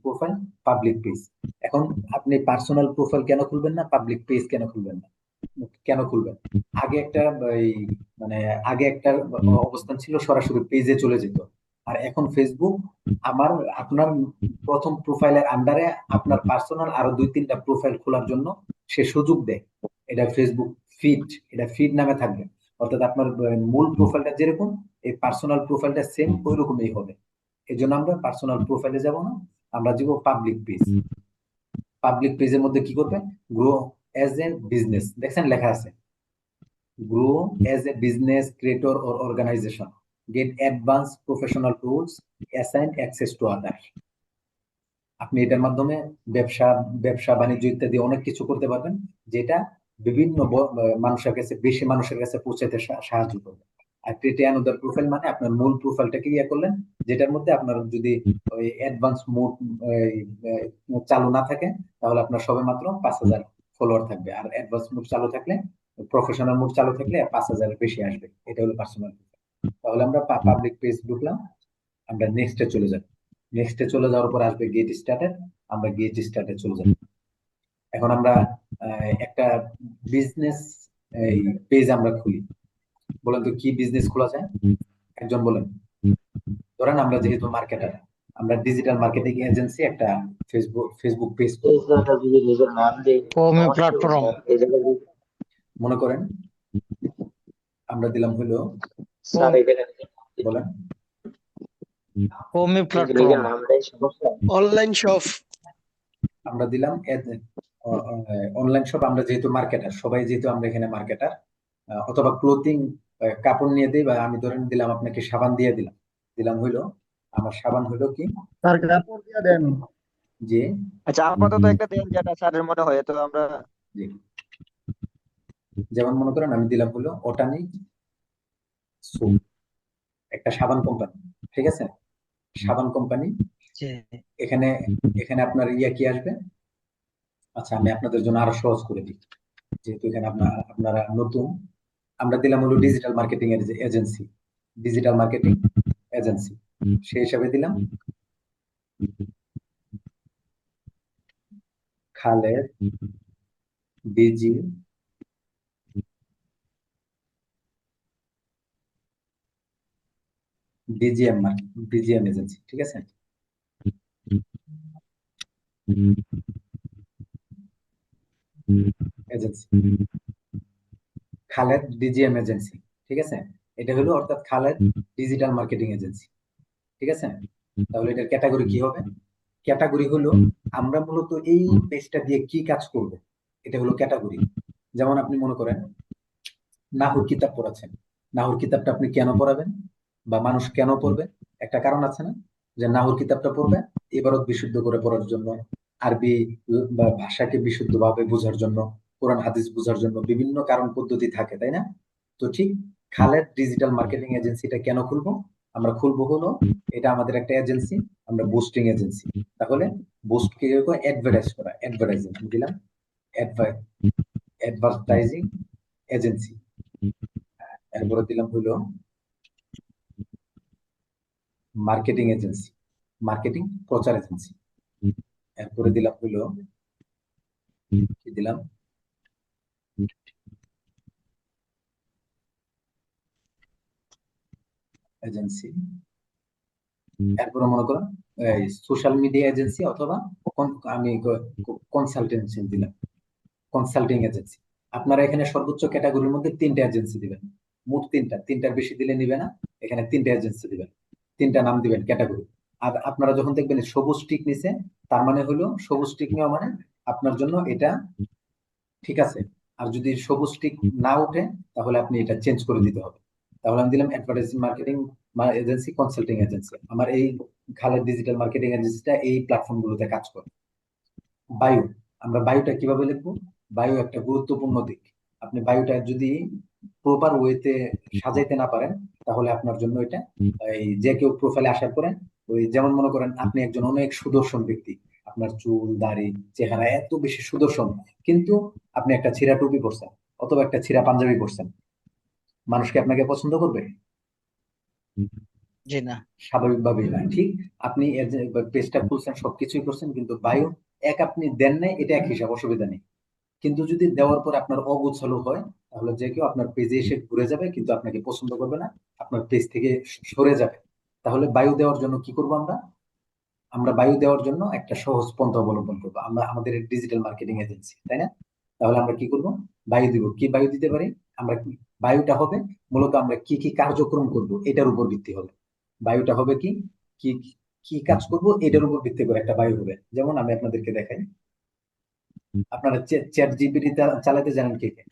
প্রোফাইল, পাবলিক পেজ। এখন আপনি পার্সোনাল প্রোফাইল কেন খুলবেন না, পাবলিক পেজ কেন খুলবেন? আগে একটা আগে একটা অবস্থান ছিল, সরাসরি পেজে চলে যেত। আর এখন ফেসবুক আপনার প্রথম প্রোফাইলের আন্ডারে আপনার পার্সোনাল আরো 2-3টা প্রোফাইল খোলার জন্য সে সুযোগ দেয়। এটা ফেসবুক ফিড, এটা ফিড নামে থাকবে। অর্থাৎ আপনার মূল প্রোফাইলটা যেরকম, এই পার্সোনাল প্রোফাইলটা সেম ওই রকমই হবে। এই জন্য আমরা পার্সোনাল প্রোফাইলে যাব না, আমরা যাব পাবলিক পেজ। পাবলিক পেজের মধ্যে কি করবে? গ্রো অ্যাজ এ বিজনেস, দেখছেন লেখা আছে grow as a business creator or organisation, get advance professional tools, assign access to other. আপনি এটার মাধ্যমে ব্যবসা বাণিজ্য ইত্যাদি অনেক কিছু করতে পারবেন, যেটা বিভিন্ন মানুষের কাছে, বেশি মানুষের কাছে পৌঁছাতে সাহায্য করবে। আর ক্রিয়েট অ্যানাদার প্রোফাইল মানে আপনার মূল প্রোফাইলটাকে করলেন, যেটার মধ্যে আপনার যদি ওই অ্যাডভান্স মোড চালু না থাকে, তাহলে আপনার সবে মাত্র 5,000 ফলোয়ার থাকবে। আর অ্যাডভান্স মোড চালু থাকলে, প্রফেশনাল মোড চালু থাকলে 5,000 বেশি আসবে। এটা হলো পার্সোনাল প্রোফাইল। তাহলে আমরা পাবলিক পেজ ঢুকলাম, আমরা নেক্সটে চলে যাব। নেক্সটে চলে যাওয়ার পর আসবে গেট স্টার্টেড, আমরা গেট স্টার্টে চলে যাব। এখন আমরা একটা বিজনেস পেজ আমরা খুলি। বলেন তো কি বিজনেস খোলা যায়? একজন বলেন। ধরেন আমরা যেহেতু মার্কেটার, আমরা ডিজিটাল মার্কেটিং এজেন্সি একটা ফেসবুক পেজ কওমি প্ল্যাটফর্ম। মনে করেন আমরা দিলাম হলো, বলেন কওমি প্ল্যাটফর্ম। Online shop. আমরা দিলাম অনলাইন শপ। আমরা যেহেতু মার্কেটার, সবাই যেহেতু আমরা এখানে মার্কেটার, অথবা ক্লোথিং, কাপড় নিয়ে দিই, বা আমি ধরেন দিলাম আপনাকে সাবান দিয়ে দিলাম হইলো, আমার সাবান হইলো কি স্যার কাপড় দিয়ে দেন। যে আচ্ছা, আপাতত একটা দেন যেটা স্যারের মনে হয়, তো আমরা জি, যেমন মনে করেন আমি দিলাম হলো অটানিক সোপ, একটা সাবান কোম্পানি, ঠিক আছে? সাবান কোম্পানি। এখানে আপনার কি আসবে? আচ্ছা, আমি আপনাদের জন্য আরো সহজ করে দিই, যেহেতু এখানে আপনারা নতুন। আমরা দিলাম হলো digital marketing agency, digital marketing agency, সেই হিসাবে দিলাম খালেদ ডিজিএম এজেন্সি, ঠিক আছে? এজেন্সি খালেদ ডিজিএম এজেন্সি, ঠিক আছে? এটা হলো অর্থাৎ খালেদ ডিজিটাল মার্কেটিং এজেন্সি, ঠিক আছে? তাহলে এটার ক্যাটাগরি কি হবে? ক্যাটাগরি হলো আমরা মূলত এই পেজটা দিয়ে কি কাজ করব, এটা হলো ক্যাটাগরি। যেমন আপনি মনে করেন নাহুর কিতাব পড়াচ্ছেন, নাহুর কিতাবটা আপনি কেন পড়াবেন বা মানুষ কেন পড়বে? একটা কারণ আছে না, যে নাহুর কিতাবটা পড়বে ইবারত বিশুদ্ধ করে পড়ার জন্য, আরবি বা ভাষাকে বিশুদ্ধভাবে বোঝার জন্য, কোরআন হাদিস বোঝার জন্য বিভিন্ন কারণ পদ্ধতি থাকে, তাই না? তো ঠিক খালেদ ডিজিটাল মার্কেটিং এজেন্সিটা কেন খুলবো? আমরা খুলবো হলো, এটা আমাদের একটা এজেন্সি, আমরা বুস্টিং এজেন্সি। তাহলে বুস্ট কে অ্যাডভার্টাইজ করা, অ্যাডভার্টাইজিং দিলাম, অ্যাডভার্টাইজিং এজেন্সি। এরপরে দিলাম হলো মার্কেটিং এজেন্সি, মার্কেটিং প্রচার এজেন্সি। এরপরে দিলাম হলো কি দিলাম, এজেন্সি। এরপরে মনে করুন সোশ্যাল মিডিয়া এজেন্সি, অথবা আমি কনসালটেন্সি দিলাম, কনসাল্টিং এজেন্সি। আপনারা এখানে সর্বোচ্চ ক্যাটাগরির মধ্যে 3টা এজেন্সি দিবেন, মোট 3টার বেশি দিলে নিবে না। এখানে 3টা এজেন্সি দিবেন, 3টা নাম দিবেন ক্যাটাগরি। আর আপনারা যখন দেখবেন সবুজ টিক নিচে, তার মানে হলো সবুজ টিক নেওয়া মানে আপনার জন্য এটা ঠিক আছে। আর যদি সবুজ টিক না ওঠে, তাহলে আপনি এটা চেঞ্জ করে দিতে হবে। তাহলে আমি দিলাম advertising marketing agency, consulting agency. আমার এই খালেদ ডিজিটাল মার্কেটিং এজেন্সিটা এই প্ল্যাটফর্ম গুলোতে কাজ করে। বায়ু, আমরা বায়ুটা কিভাবে লিখবো? বায়ু একটা গুরুত্বপূর্ণ দিক। আপনি বায়ুটা যদি প্রপার ওয়েতে সাজাইতে না পারেন, তাহলে আপনার জন্য এটা এই যে কেউ প্রোফাইলে আসার পরে ওই যেমন মনে করেন আপনি একজন অনেক সুদর্শন ব্যক্তি, আপনার চুল দাড়ি চেহারা এত বেশি সুদর্শন, কিন্তু আপনি একটা ছিঁড়া টুপি পরছেন অথবা একটা ছিঁড়া পাঞ্জাবি পরছেন, মানুষ কি আপনাকে পছন্দ করবে? জি না। স্বাভাবিকভাবেই না। ঠিক আপনি এর যে পেজটা খুলছেন সবকিছুই করছেন, কিন্তু বায়ো এক আপনি দেন নাই, এটা এক হিসাব, অসুবিধা নেই। কিন্তু যদি দেওয়ার পর আপনার অগোছালো হয়, তাহলে যে কেউ আপনার পেজে এসে ঘুরে যাবে, কিন্তু আপনাকে পছন্দ করবে না, আপনার পেজ থেকে সরে যাবে। তাহলে বায়ু দেওয়ার জন্য কি করব আমরা? আমরা বায়ু দেওয়ার জন্য একটা সহজ পন্থা অবলম্বন করবো। আমরা আমাদের ডিজিটাল মার্কেটিং এজেন্সি, তাই না? তাহলে আমরা কি করব? বায়ু দিব। কি বায়ু দিতে পারি আমরা? কি বায়ুটা হবে মূলত আমরা কি কি কার্যক্রম করব এটার উপর ভিত্তি হবে। বায়ুটা হবে কি কি কি কাজ করব এটার উপর ভিত্তি করে একটা বায়ু হবে। যেমন আমি আপনাদেরকে দেখাই। আপনারা চ্যাট জিপিটি চালাতে জানেন কে কে?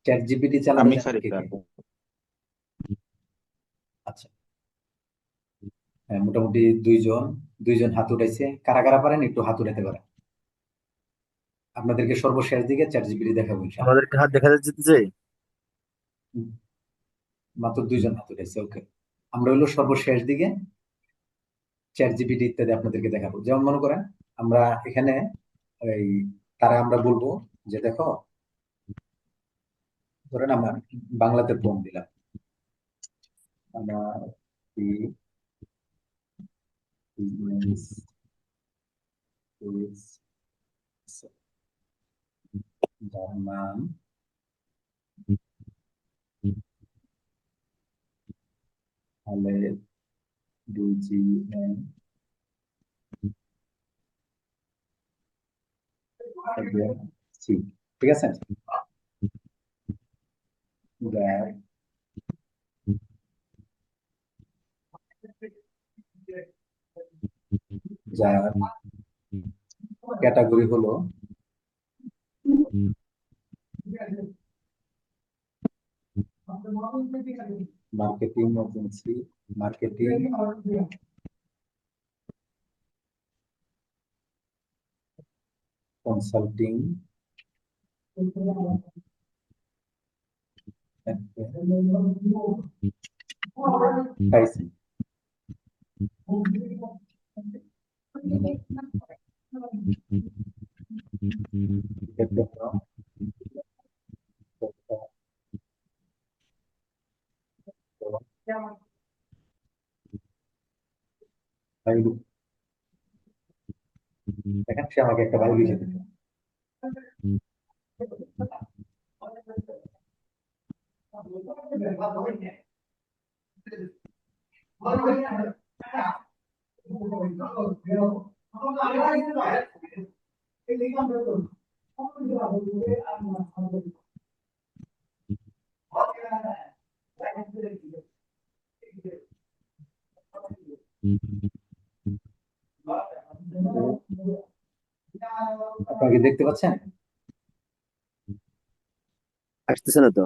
চ্যাট জিপিটি চালাতে আমি জানেন পারি কে স্যার। কে? আচ্ছা, হ্যাঁ, মোটামুটি দুইজন দুইজন হাত উঠাইছে। কারা কারা পারেন একটু হাত উঠাতে পারেন? আপনাদেরকে সর্বশেষ দিকে চ্যাট জিপিটি দেখাবো ইনশাআল্লাহ। আমাদেরকে হাত দেখা যাচ্ছে যে মাত্র দুইজন হাত উঠাইছে, ওকে। আমরা হলো সর্বশেষ দিকে চ্যাট জিপিটি ইত্যাদি আপনাদেরকে দেখাবো। যেমন মনে করেন আমরা এখানে এই তারা আমরা বলবো যে দেখো, ধরেন আমরা বাংলাতে ফোন দিলাম, আমার বিজনেস যার নাম খালেদ DGNC, ঠিক আছে? যার যার ক্যাটাগরি হলো marketing agency, marketing consulting pricing. দেখেন সে আমাকে একটা বায়ু লিখে দিল। আপনারা কি দেখতে পাচ্ছেন? আসতেছে না তো।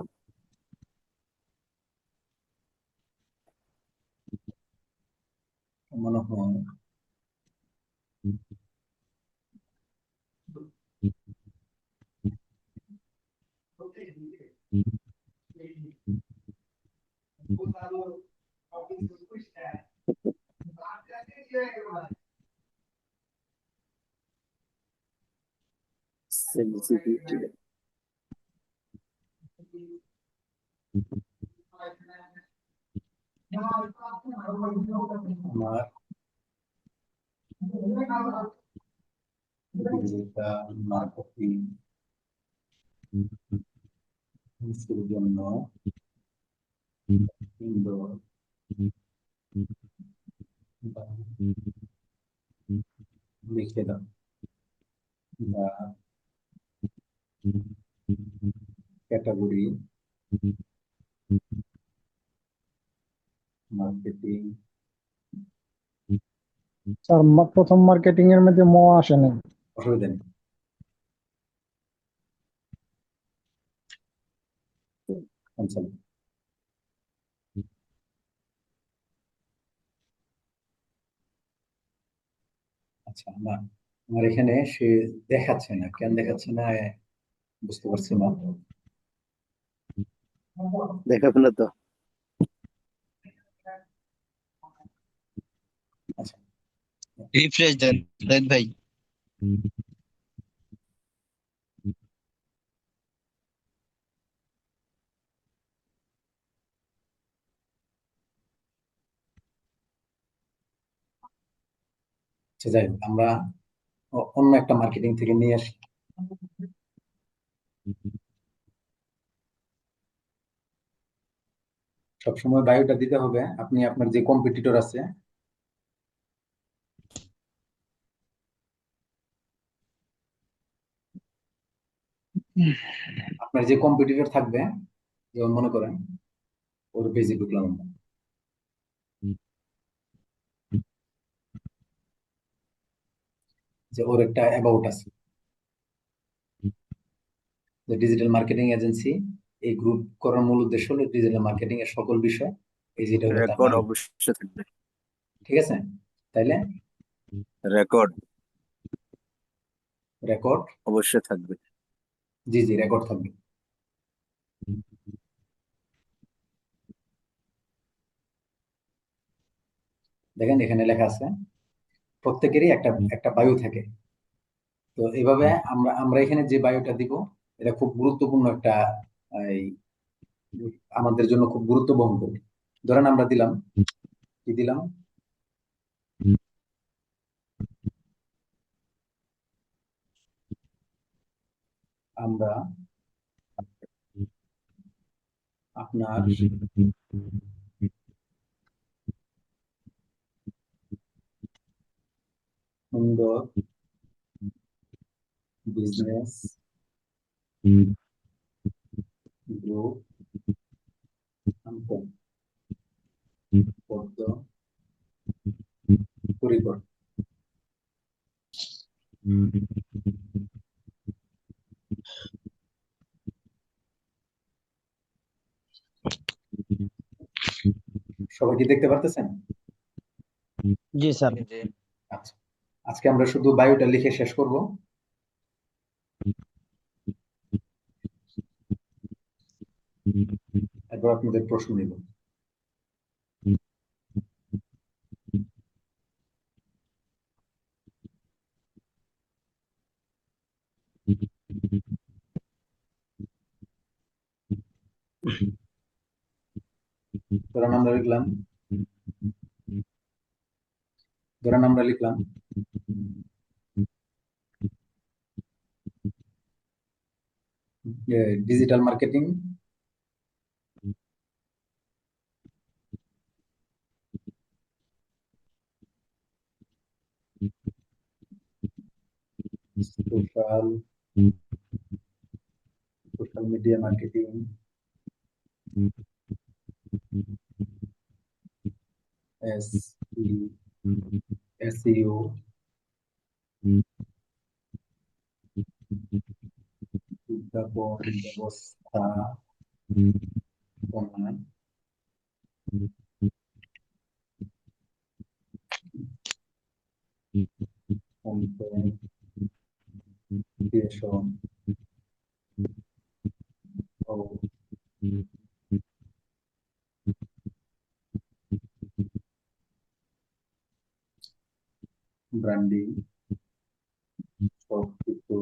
মনে হয় সেনসিটিভিটি আমার ডিজিটাল মার্কেটিং জন্য ইনডোর লিখে দাও বা ক্যাটাগরি মার্কেটিং। স্যার প্রথম মার্কেটিং এর মধ্যে ম আসে নাই। অসুবিধা নেই। কনসাল্ট। আচ্ছা, না আমার এখানে সে দেখাচ্ছে না, কেন দেখাচ্ছে না বুঝতে পারছি না। দেখাবে না তো? আচ্ছা, রিফ্রেশ দেন জাহিদ ভাই। আচ্ছা, যাই হোক, আমরা অন্য একটা মার্কেটিং থেকে নিয়ে আসি। সবসময় বায়োটা দিতে হবে। আপনি আপনার যে কম্পিটিটর আছে, আপনার যে কম্পিটিটর থাকবে, যেমন মনে করেন ওর পেজে ঢুকলাম আমরা, যে ওর একটা অ্যাবাউট আছে যে ডিজিটাল মার্কেটিং এজেন্সি। এই গ্রুপ করার মূল উদ্দেশ্য হলো ডিজিটাল মার্কেটিং এর সকল বিষয়, এই যেটা হলো তার রেকর্ড বায়ো। অবশ্যই থাকবে। ঠিক আছে, তাইলে রেকর্ড রেকর্ড, অবশ্যই থাকবে। জি জি রেকর্ড থাকবে। দেখেন এখানে লেখা আছে প্রত্যেকেরই একটা একটা বায়ো থাকে। তো এইভাবে আমরা আমরা এখানে যে বায়োটা দিব, এটা খুব গুরুত্বপূর্ণ একটা, এই, আমাদের জন্য খুব গুরুত্ব বহন করবে। ধরেন আমরা দিলাম, কি দিলাম, আমরা আপনার সুন্দর বিজনেস গ্রুপ পদ্ম পরিকর। সবাই কি দেখতে পারতেছেন? জি স্যার। আচ্ছা, আজকে আমরা শুধু বায়োটা লিখে শেষ করব। এরপর আপনাদের প্রশ্ন নিব। ধরেন আমরা লিখলাম, ধরেন আমরা লিখলাম digital marketing social social media marketing S SEO বিজ্ঞাপন ব্যবস্থাপনা কন্টেন্ট ক্রিয়েশন ও ব্র্যান্ডিং সবকিছু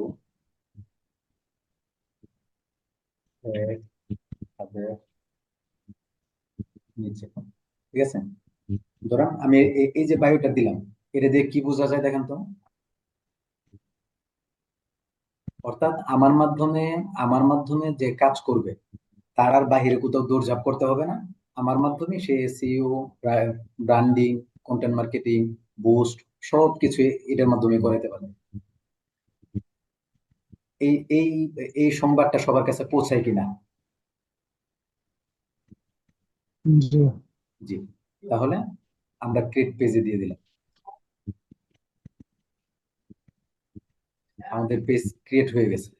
একসাথে নিচে। ঠিক আছে, ধরেন আমি এই যে বায়োটা দিলাম, এটা দিয়ে কি বোঝা যায় দেখেন তো। অর্থাৎ আমার মাধ্যমে যে কাজ করবে তার আর বাহিরে কোথাও দৌড়ঝাঁপ করতে হবে না। আমার মাধ্যমে সে SEO, branding, content marketing, boost সবকিছু এটার মাধ্যমে করাতে পারবে। এই এই এই সংবাদটা সবার কাছে পৌঁছায় কিনা? জি। জি, তাহলে আমরা ক্রিয়েট পেজে দিয়ে দিলাম, আমাদের পেজ ক্রিয়েট হয়ে গেছে।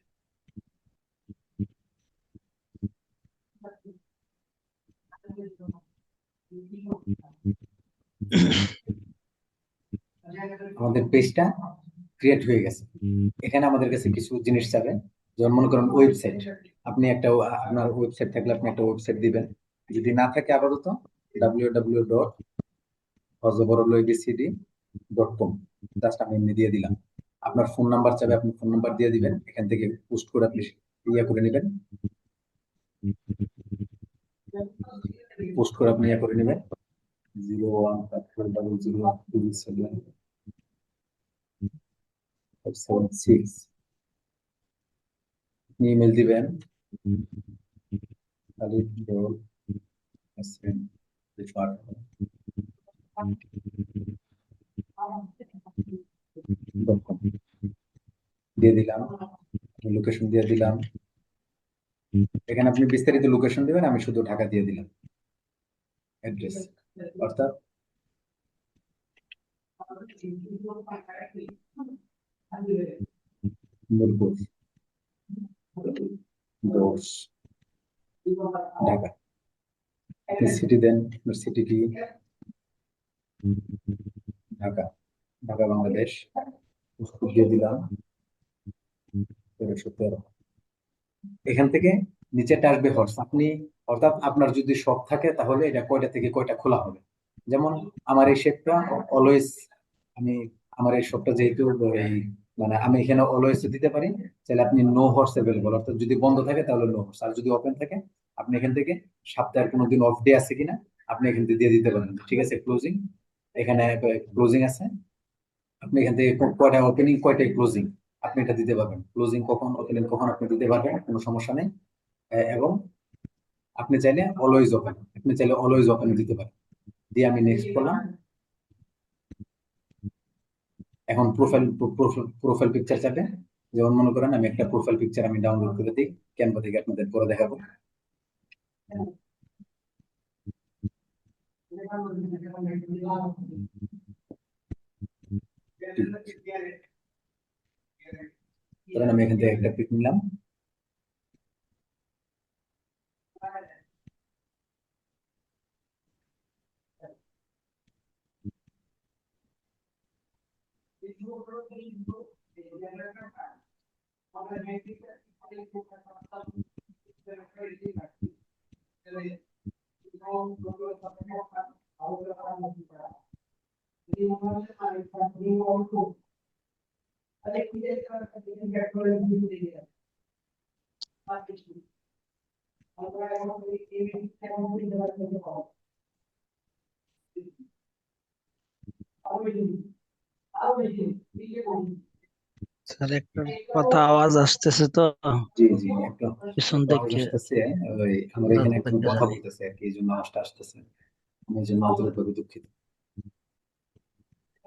আমাদের পেজটা ক্রিয়েট হয়ে গেছে। এখানে আমাদের কাছে কিছু জিনিস চাবে, যেমন মনে করেন ওয়েবসাইট। আপনি একটা আপনার ওয়েবসাইট থাকলে আপনি একটা ওয়েবসাইট দিবেন, যদি না থাকে আপাতত www.abcd.com জাস্ট আমি এমনি দিয়ে দিলাম। আপনার ফোন নাম্বার চাবে, আপনি ফোন নাম্বার দিয়ে দিবেন, এখান থেকে পোস্ট করে আপনি করে নেবেন, পোস্ট করে আপনি করে নেবেন 0154002756 আপনি ইমেল দিবেন দিয়ে দিলাম, লোকেশন দিয়ে দিলাম। এখানে আপনি বিস্তারিত লোকেশন দিবেন, আমি শুধু ঢাকা দিয়ে দিলাম অ্যাড্রেস, অর্থাৎ মিরপুর 10 ঢাকা। আপনি সিটি দেন, আপনার সিটি কি? ঢাকা, ঢাকা বাংলাদেশ, দিয়ে দিলাম 1313। এখান থেকে নিচেটা আসবে হর্স। আপনি অর্থাৎ আপনার যদি শপ থাকে তাহলে এটা কয়টা থেকে কয়টা খোলা হবে। যেমন আমার এই শেপটা অলওয়েজ, আমার এই শপটা যেহেতু মানে আমি এখানে অলওয়েজ দিতে পারি, তাহলে আপনি নো হর্স অ্যাভেলেবল, অর্থাৎ যদি বন্ধ থাকে তাহলে নো হর্স, আর যদি ওপেন থাকে আপনি এখান থেকে সপ্তাহের কোনো দিন অফ ডে আছে কিনা আপনি এখান থেকে দিয়ে দিতে পারেন। ঠিক আছে, ক্লোজিং, এখানে ক্লোজিং আছে, আপনি এখান থেকে কয়টা ওপেনিং কয়টাই ক্লোজিং আপনি এটা দিতে পারবেন। ক্লোজিং কখন, ওপেনিং কখন আপনি দিতে পারবেন, কোনো সমস্যা নেই। এবং আপনি চাইলে অলওয়েজ ওপেন, দিতে পারেন। দিয়ে আমি নেক্সট করলাম। এখন প্রোফাইল পিকচার চাবে। যেমন মনে করেন আমি একটা প্রোফাইল পিকচার আমি ডাউনলোড করে দিই ক্যানভা থেকে, আপনাদের পরে দেখাবো। ধরেন আমি এখান থেকে একটা পিক নিলাম, স্যার একটা কথা আওয়াজ আসতেছে তো জি জি একটা পিছন আওয়াজ থেকে, আসতেছে, ওই আমরা এখানে একজন কথা বলতেছে আর কি, এই জন্য আওয়াজটা আসতেছে, আমি এই জন্য আন্তরিকভাবে দুঃখিত।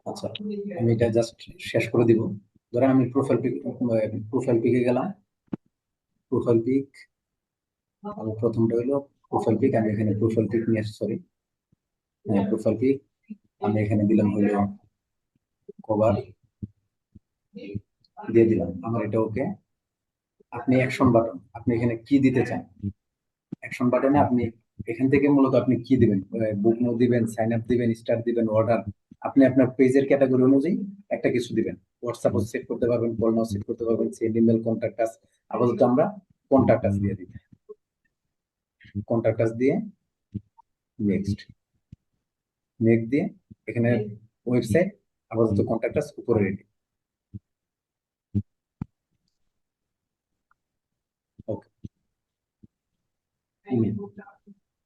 আচ্ছা, আমি এটা জাস্ট শেষ করে দিব। ধরেন আমি প্রোফাইল পিকে গেলাম। প্রোফাইল পিক, প্রথমটা হলো প্রোফাইল পিক, আমি এখানে প্রোফাইল পিক নিয়ে আসছি, সরি, প্রোফাইল পিক আমি এখানে দিলাম হলো কভার, দিয়ে দিলাম আমার এটা ওকে। আপনি অ্যাকশন বাটন, আপনি এখানে কি দিতে চান, অ্যাকশন বাটনে আপনি এখান থেকে মূলত আপনি কি দিবেন, বুক নো দিবেন, সাইন আপ দিবেন, স্টার্ট দিবেন, অর্ডার, আপনি আপনার পেজের ক্যাটাগরি অনুযায়ী একটা কিছু দিবেন। হোয়াটসঅ্যাপ সেট করতে পারবেন, কল নাও সেট করতে পারবেন, সেন্ড ইমেল, কন্টাক্ট আস। আপাতত আমরা কন্টাক্ট আস দিয়ে দিই, কন্টাক্ট আস দিয়ে নেক্সট দিয়ে এখানে ওয়েবসাইট, আপাতত কন্টাক্ট আস উপরে রেডি। ওকে,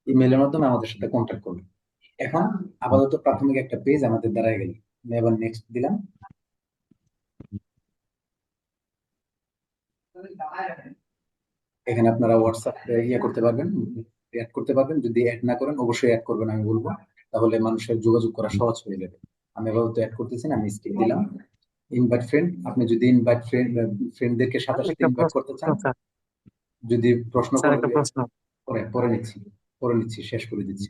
ইমেলের মাধ্যমে আমাদের সাথে কন্ট্যাক্ট করবেন। এখন আপাতত প্রাথমিক একটা পেজ আমাদের দাঁড়ায় গেল, আমি এবার নেক্সট দিলাম। এখানে আপনারা হোয়াটসঅ্যাপ করতে পারবেন, অ্যাড করতে পারবেন। যদি অ্যাড না করেন অবশ্যই অ্যাড করবেন, আমি বলবো, তাহলে মানুষের যোগাযোগ করা সহজ হয়ে যাবে। আমি আপাতত অ্যাড করতেছি না, আমি স্কিপ দিলাম। ইনভাইট ফ্রেন্ড, আপনি যদি ইনভাইট ফ্রেন্ডদেরকে সাথে সাথে ইনভাইট করতে চান, যদি প্রশ্ন পরে নিচ্ছি, শেষ করে দিচ্ছি।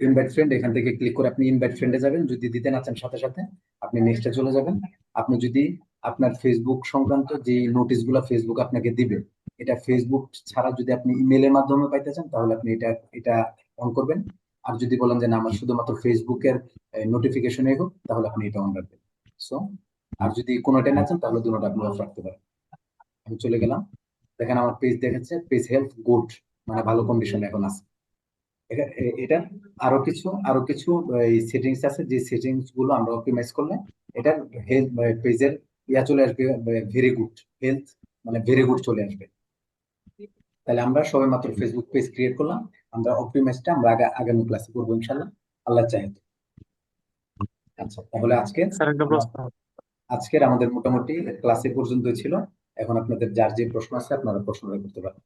ইনভাইট ফ্রেন্ড, এখান থেকে ক্লিক করে আপনি ইনভাইট ফ্রেন্ডে যাবেন। যদি দিতে না চান সাথে সাথে আপনি নেক্সটে চলে যাবেন। আপনি যদি আপনার ফেসবুক সংক্রান্ত যে নোটিশগুলো ফেসবুক আপনাকে দিবে, এটা ফেসবুক ছাড়া যদি আপনি ইমেলের মাধ্যমে পাইতে চান তাহলে আপনি এটা অন করবেন। আর যদি বলেন যে না আমার শুধুমাত্র ফেসবুকের নোটিফিকেশনই হোক, তাহলে আপনি এটা অন রাখবেন। সো আর যদি কোনোটাই না চান তাহলে দুটোটা আপনি অফ রাখতে পারেন। আমি চলে গেলাম, দেখেন আমার পেজ দেখাচ্ছে পেজ হেলথ গুড, মানে ভালো কন্ডিশনে এখন আছে। এটা আরো কিছু এই সেটিংস আছে, যে সেটিংস গুলো আমরা অপটিমাইজ করলে এটার হেলথ পেজের চলে আসবে ভেরি গুড হেলথ, মানে ভেরি গুড চলে আসবে। তাহলে আমরা সবাই মাত্র ফেসবুক পেজ ক্রিয়েট করলাম, আমরা অপটিমাইজটা আমরা আগামী ক্লাসে করবো ইনশাল্লাহ, আল্লাহ চাহে। আচ্ছা, তাহলে স্যার একটা প্রশ্ন। আজকের আমাদের মোটামুটি ক্লাসে পর্যন্তই ছিল। এখন আপনাদের যার যে প্রশ্ন আছে আপনারা প্রশ্নটা করতে পারেন।